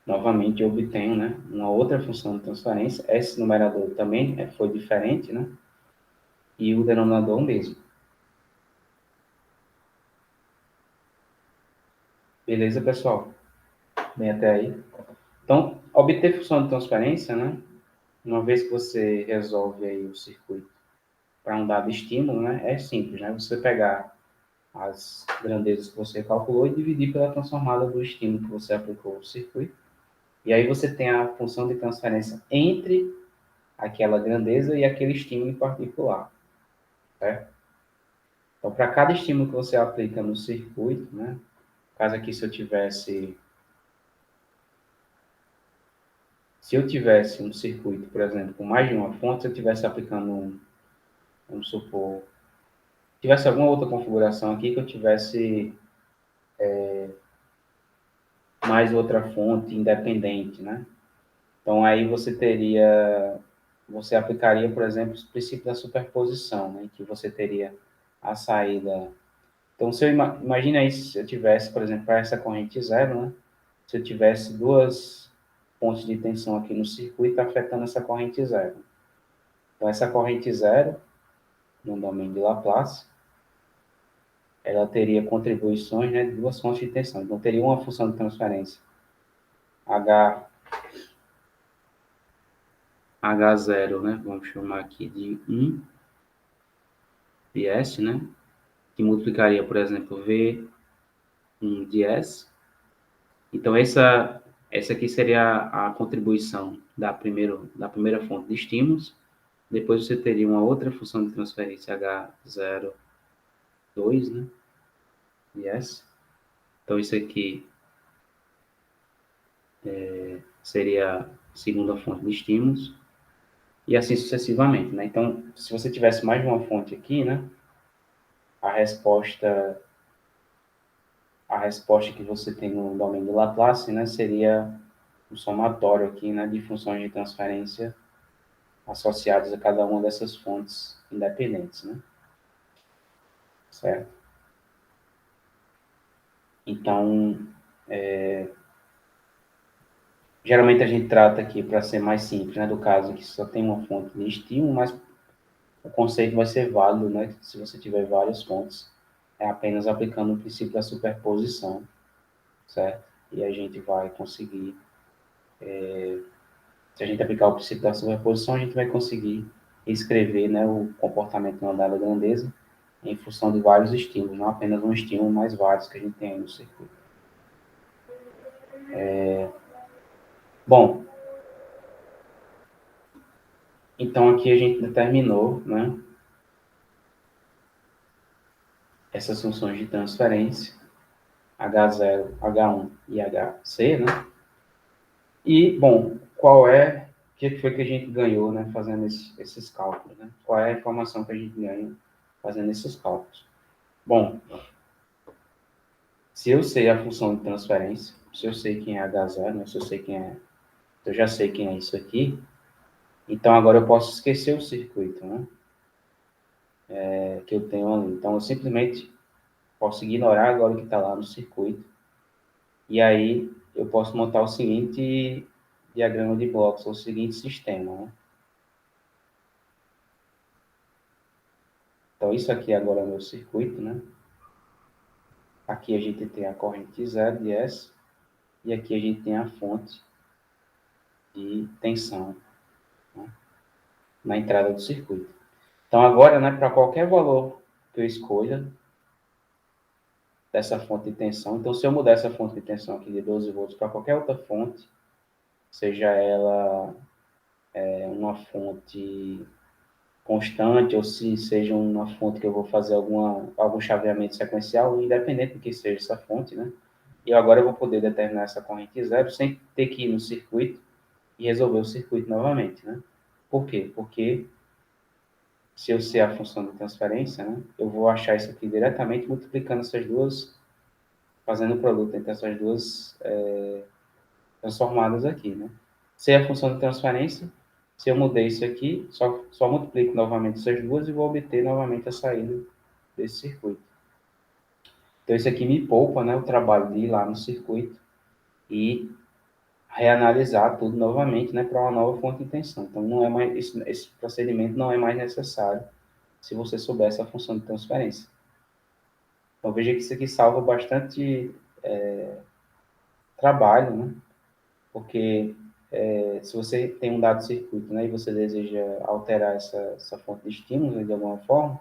novamente, eu obtenho, né, uma outra função de transferência. Esse numerador também foi diferente, né? E o denominador o mesmo. Beleza, pessoal? Bem até aí. Então, obter função de transferência, né? Uma vez que você resolve aí o circuito para um dado estímulo, né, é simples, né? Você pegar as grandezas que você calculou e dividir pela transformada do estímulo que você aplicou ao circuito. E aí você tem a função de transferência entre aquela grandeza e aquele estímulo em particular, certo? Então, para cada estímulo que você aplica no circuito, né? No caso aqui, se eu tivesse um circuito, por exemplo, com mais de uma fonte, se eu estivesse aplicando, vamos supor, tivesse alguma outra configuração aqui que eu tivesse mais outra fonte independente, né? Então, aí você aplicaria, por exemplo, o princípio da superposição, né? Que você teria a saída. Então, se eu imagina aí se eu tivesse, por exemplo, para essa corrente zero, né? Se eu tivesse duas pontos de tensão aqui no circuito afetando essa corrente zero. Então, essa corrente zero, no domínio de Laplace, ela teria contribuições, né, de duas fontes de tensão. Então, teria uma função de transferência H, H0, né, vamos chamar aqui de 1 de S, né, que multiplicaria, por exemplo, V1 de S. Então, essa aqui seria a contribuição da primeira fonte de estímulos. Depois você teria uma outra função de transferência H02, né, de S. Então, isso aqui seria a segunda fonte de estímulos. E assim sucessivamente, né? Então, se você tivesse mais de uma fonte aqui, né? A resposta, a resposta que você tem no domínio de Laplace, né? Seria um somatório aqui, né? De funções de transferência associadas a cada uma dessas fontes independentes, né? Certo? Então, geralmente a gente trata aqui para ser mais simples, né? Do caso que só tem uma fonte de estímulo, mas o conceito vai ser válido, né? Se você tiver várias fontes, é apenas aplicando o princípio da superposição, certo? E a gente vai conseguir, se a gente aplicar o princípio da superposição, a gente vai conseguir escrever, né, o comportamento de uma dada grandeza em função de vários estímulos, não apenas um estímulo, mas vários que a gente tem aí no circuito. Bom, então aqui a gente determinou, né, essas funções de transferência, H0, H1 e HC, né? E, bom, o que foi que a gente ganhou, né, fazendo esses cálculos, né? Qual é a informação que a gente ganha fazendo esses cálculos? Bom, se eu sei a função de transferência, se eu sei quem é H0, né, se eu sei quem é, eu já sei quem é isso aqui, então agora eu posso esquecer o circuito, né, que eu tenho ali. Então eu simplesmente posso ignorar agora o que está lá no circuito, e aí eu posso montar o seguinte diagrama de blocos, ou o seguinte sistema, né? Então isso aqui agora é o meu circuito, né? Aqui a gente tem a corrente zero de S, e aqui a gente tem a fonte de tensão, né, na entrada do circuito. Então agora, né, para qualquer valor que eu escolha dessa fonte de tensão, então se eu mudar essa fonte de tensão aqui de 12 volts para qualquer outra fonte, seja ela uma fonte constante ou se seja uma fonte que eu vou fazer algum chaveamento sequencial, independente do que seja essa fonte, né? E agora eu vou poder determinar essa corrente zero sem ter que ir no circuito e resolver o circuito novamente, né? Por quê? Porque se eu sei a função de transferência, né, eu vou achar isso aqui diretamente multiplicando essas duas, fazendo o produto entre essas duas transformadas aqui, né? Sei a função de transferência, se eu mudei isso aqui, só multiplico novamente essas duas e vou obter novamente a saída desse circuito. Então isso aqui me poupa, né, o trabalho de ir lá no circuito e reanalisar tudo novamente, né, para uma nova fonte de tensão. Então não é mais esse procedimento não é mais necessário se você souber essa função de transferência. Então veja que isso aqui salva bastante trabalho, né? Porque se você tem um dado circuito, né, e você deseja alterar essa fonte de estímulo, né, de alguma forma,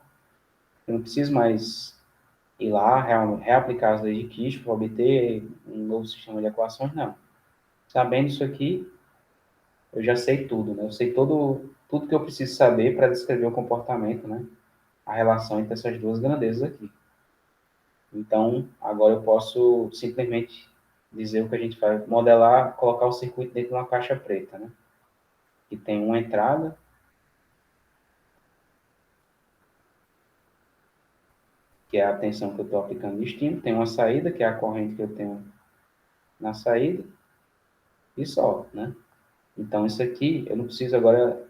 eu não preciso mais ir lá, reaplicar as leis de Kirchhoff para obter um novo sistema de equações, não. Sabendo isso aqui, eu já sei tudo, né? Eu sei tudo que eu preciso saber para descrever o comportamento, né? A relação entre essas duas grandezas aqui. Então, agora eu posso simplesmente dizer o que a gente vai modelar, colocar o circuito dentro de uma caixa preta, né? Que tem uma entrada, que é a tensão que eu estou aplicando de estímulo, tem uma saída, que é a corrente que eu tenho na saída, e só, né? Então, isso aqui, eu não preciso agora,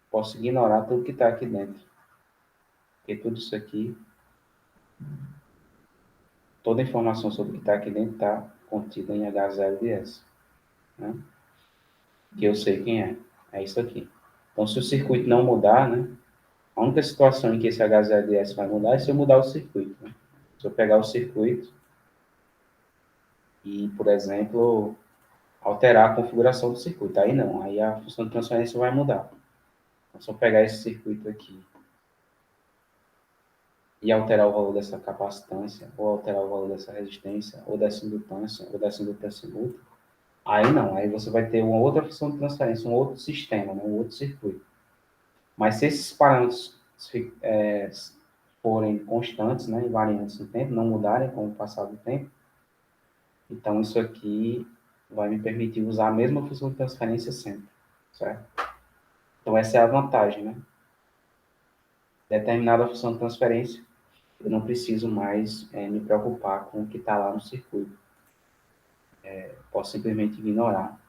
posso ignorar tudo que está aqui dentro. Porque tudo isso aqui, toda a informação sobre o que está aqui dentro está contida em H0 de S, né? Que eu sei quem é. É isso aqui. Então, se o circuito não mudar, né? A única situação em que esse H0 de S vai mudar é se eu mudar o circuito, né? Se eu pegar o circuito e, por exemplo, alterar a configuração do circuito. Aí não, aí a função de transferência vai mudar. Então, se eu pegar esse circuito aqui e alterar o valor dessa capacitância, ou alterar o valor dessa resistência, ou dessa indutância mútua, aí não, aí você vai ter uma outra função de transferência, um outro sistema, né, um outro circuito. Mas se esses parâmetros forem constantes, né, invariantes no tempo, não mudarem com o passar do tempo, então isso aqui vai me permitir usar a mesma função de transferência sempre, certo? Então essa é a vantagem, né? Determinada função de transferência, eu não preciso mais me preocupar com o que está lá no circuito. Posso simplesmente ignorar.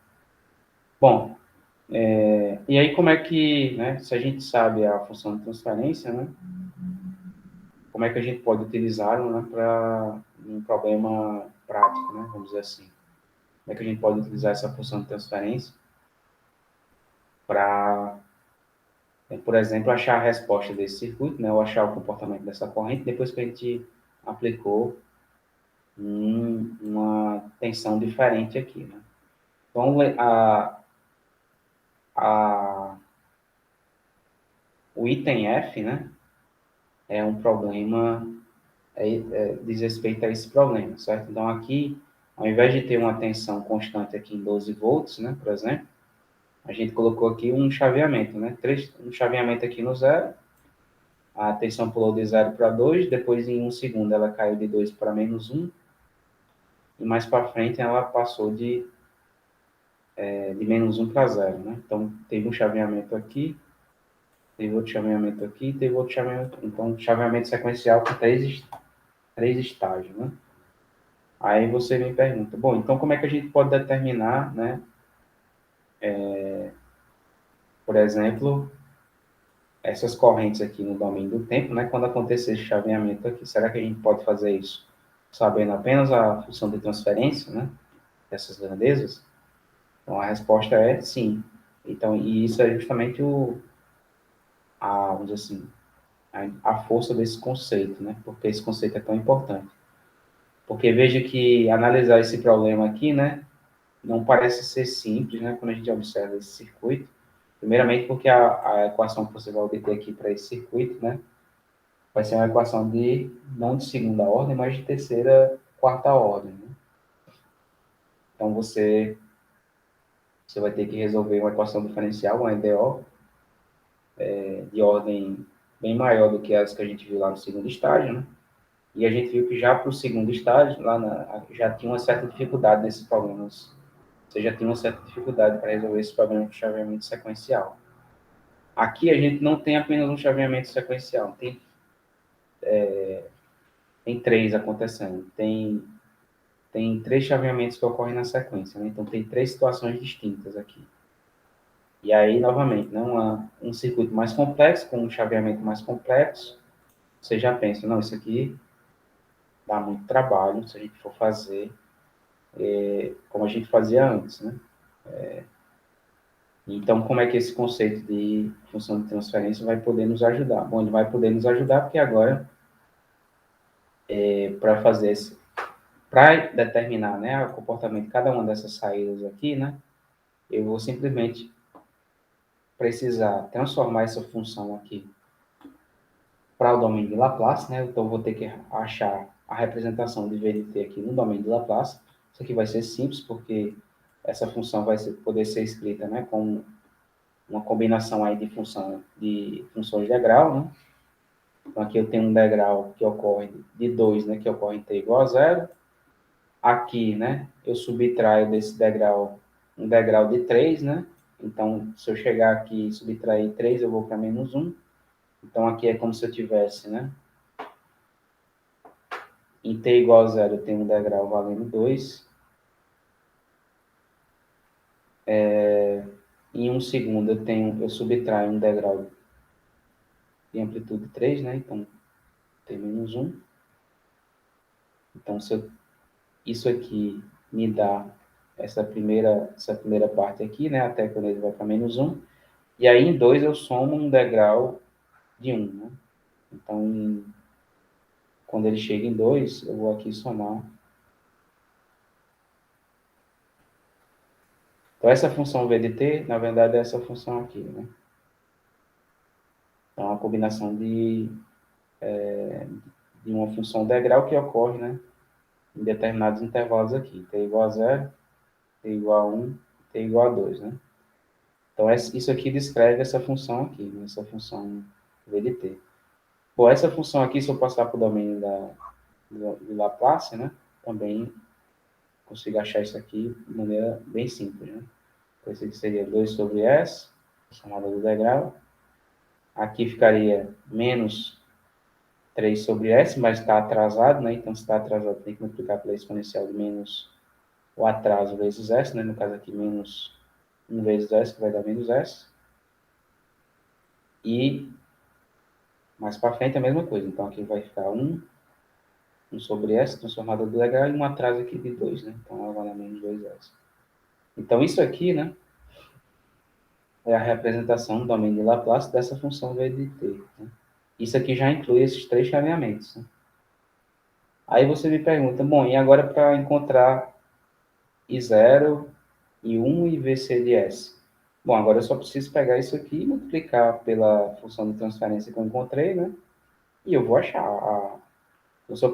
Bom, e aí como é que, né, se a gente sabe a função de transferência, né, como é que a gente pode utilizá-lo, né, para um problema prático, né, vamos dizer assim. Como é que a gente pode utilizar essa função de transferência para, por exemplo, achar a resposta desse circuito, né, ou achar o comportamento dessa corrente depois que a gente aplicou uma tensão diferente aqui, né? Então, a, o item F, né, é um problema, diz respeito a esse problema, certo? Então, aqui, ao invés de ter uma tensão constante aqui em 12 volts, né, por exemplo, a gente colocou aqui um chaveamento, né? Um chaveamento aqui no zero, a tensão pulou de 0 para 2, depois em um segundo ela caiu de 2 para -1, e mais para frente ela passou de -1 para 0, né? Então, teve um chaveamento aqui, teve outro chaveamento aqui, teve outro chaveamento. Então, chaveamento sequencial com três estágios, né? Aí você me pergunta, bom, então como é que a gente pode determinar, né? Por exemplo, essas correntes aqui no domínio do tempo, né? Quando acontecer esse chaveamento aqui, será que a gente pode fazer isso sabendo apenas a função de transferência, né? Dessas grandezas? Então, a resposta é sim. Então, e isso é justamente vamos dizer assim, a força desse conceito, né? Porque esse conceito é tão importante. Porque veja que analisar esse problema aqui, né? Não parece ser simples, né? Quando a gente observa esse circuito. Primeiramente porque a equação que você vai obter aqui para esse circuito, né? Vai ser uma equação não de segunda ordem, mas de terceira, quarta ordem, né? Então, você vai ter que resolver uma equação diferencial, uma EDO, de ordem bem maior do que as que a gente viu lá no segundo estágio, né? E a gente viu que já para o segundo estágio, já tinha uma certa dificuldade nesses problemas. Você já tinha uma certa dificuldade para resolver esse problema de chaveamento sequencial. Aqui a gente não tem apenas um chaveamento sequencial, tem três acontecendo. Tem três chaveamentos que ocorrem na sequência, né? Então tem três situações distintas aqui. E aí, novamente, né, um circuito mais complexo, com um chaveamento mais complexo, você já pensa, não, isso aqui dá muito trabalho se a gente for fazer como a gente fazia antes, né? Então, como é que esse conceito de função de transferência vai poder nos ajudar? Bom, ele vai poder nos ajudar porque agora, para determinar, né, o comportamento de cada uma dessas saídas aqui, né, eu vou simplesmente precisar transformar essa função aqui para o domínio de Laplace, né? Então, eu vou ter que achar a representação de v de t aqui no domínio de Laplace. Isso aqui vai ser simples, porque essa função vai poder ser escrita, né, com uma combinação aí de funções de degrau, né? Então, aqui eu tenho um degrau que ocorre de 2, né, que ocorre em t igual a zero. Aqui, né, eu subtraio desse degrau um degrau de 3, né? Então, se eu chegar aqui e subtrair 3, eu vou para menos 1. Então, aqui é como se eu tivesse, né, em t igual a zero, eu tenho um degrau valendo 2. Em 1 segundo, eu subtraio um degrau de amplitude 3, né? Então, tem menos 1. Então, isso aqui me dá essa primeira parte aqui, né? Até quando ele vai para menos 1. E aí, em 2, eu somo um degrau de 1, né? Então, quando ele chega em 2, eu vou aqui somar. Então, essa função v de t, na verdade, é essa função aqui, né? Então, é uma combinação de uma função degrau que ocorre, né, em determinados intervalos aqui. T igual a 0, t igual a 1, t igual a 2, né? Então, isso aqui descreve essa função aqui, né? Essa função v de t. Bom, essa função aqui, se eu passar para o domínio de Laplace, né, também consigo achar isso aqui de maneira bem simples, né? Então, isso aqui seria 2 sobre s, chamada do degrau. Aqui ficaria menos 3 sobre s, mas está atrasado, né? Então, se está atrasado, tem que multiplicar pela exponencial de menos o atraso vezes s, né? No caso aqui, menos 1 vezes s, que vai dar menos s. E mais para frente a mesma coisa. Então, aqui vai ficar 1 sobre s, transformada do degrau, e um atraso aqui de 2, né? Então, ela vai dar menos 2s. Então, isso aqui, né, é a representação do domínio de Laplace dessa função v de t, né? Isso aqui já inclui esses 3 chaveamentos, né? Aí você me pergunta, bom, e agora para encontrar I0, I1 e VC de S? Bom, agora eu só preciso pegar isso aqui e multiplicar pela função de transferência que eu encontrei, né? E eu vou achar. Se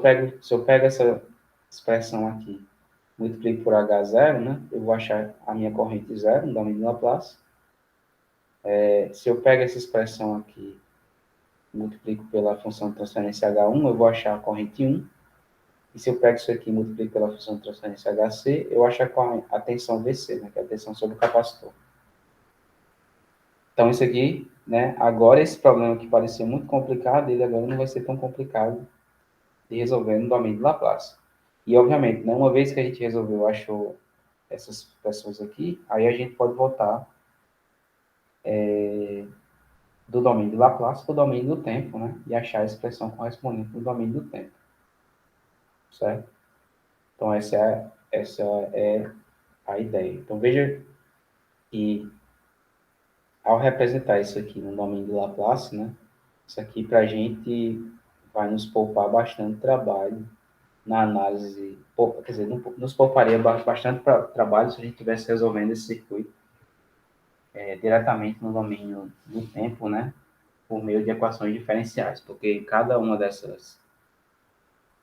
eu pego essa expressão aqui, multiplico por H0, né? Eu vou achar a minha corrente zero no domínio de Laplace. Se eu pego essa expressão aqui, multiplico pela função de transferência H1, eu vou achar a corrente 1. E se eu pego isso aqui e multiplico pela função de transferência HC, eu acho a tensão VC, né? Que é a tensão sobre o capacitor. Então, isso aqui, né? Agora, esse problema que parecia muito complicado, ele agora não vai ser tão complicado de resolver no domínio de Laplace. E, obviamente, né, uma vez que a gente resolveu, achou essas expressões aqui, aí a gente pode voltar do domínio de Laplace para o domínio do tempo, né? E achar a expressão correspondente no domínio do tempo. Certo? Então, essa é a ideia. Então, veja que, ao representar isso aqui no domínio de Laplace, né? Isso aqui para a gente vai nos poupar bastante trabalho na análise, quer dizer, nos pouparia bastante trabalho se a gente estivesse resolvendo esse circuito diretamente no domínio do tempo, né? Por meio de equações diferenciais, porque cada uma dessas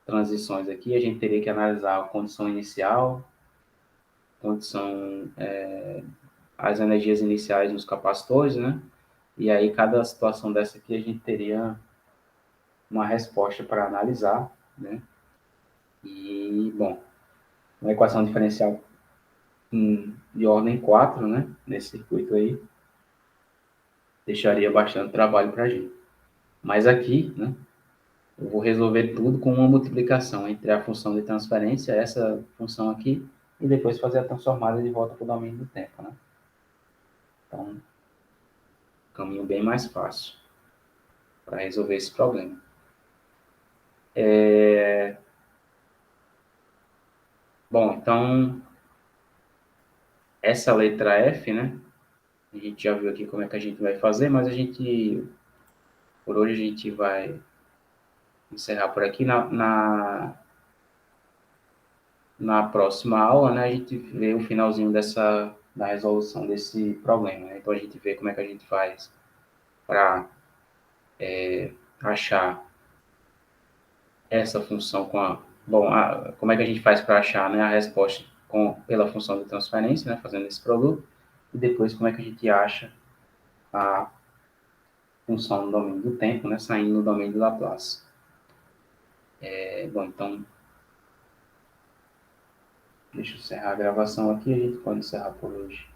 transições aqui a gente teria que analisar a condição inicial, condição, as energias iniciais nos capacitores, né? E aí cada situação dessa aqui a gente teria uma resposta para analisar, né? E, bom, uma equação diferencial de ordem 4, né? Nesse circuito aí, deixaria bastante trabalho para a gente. Mas aqui, né? Eu vou resolver tudo com uma multiplicação entre a função de transferência, essa função aqui, e depois fazer a transformada de volta para o domínio do tempo, né? Então, caminho bem mais fácil para resolver esse problema. Bom, então, essa letra F, né? A gente já viu aqui como é que a gente vai fazer, mas por hoje a gente vai encerrar por aqui. Na próxima aula, né, a gente vê o finalzinho da resolução desse problema, né? Então a gente vê como é que a gente faz para achar essa função com a... Bom, como é que a gente faz para achar, né, a resposta pela função de transferência, né, fazendo esse produto, e depois como é que a gente acha a função no domínio do tempo, né, saindo no domínio de Laplace. Bom, então, deixa eu encerrar a gravação aqui, a gente pode encerrar por hoje.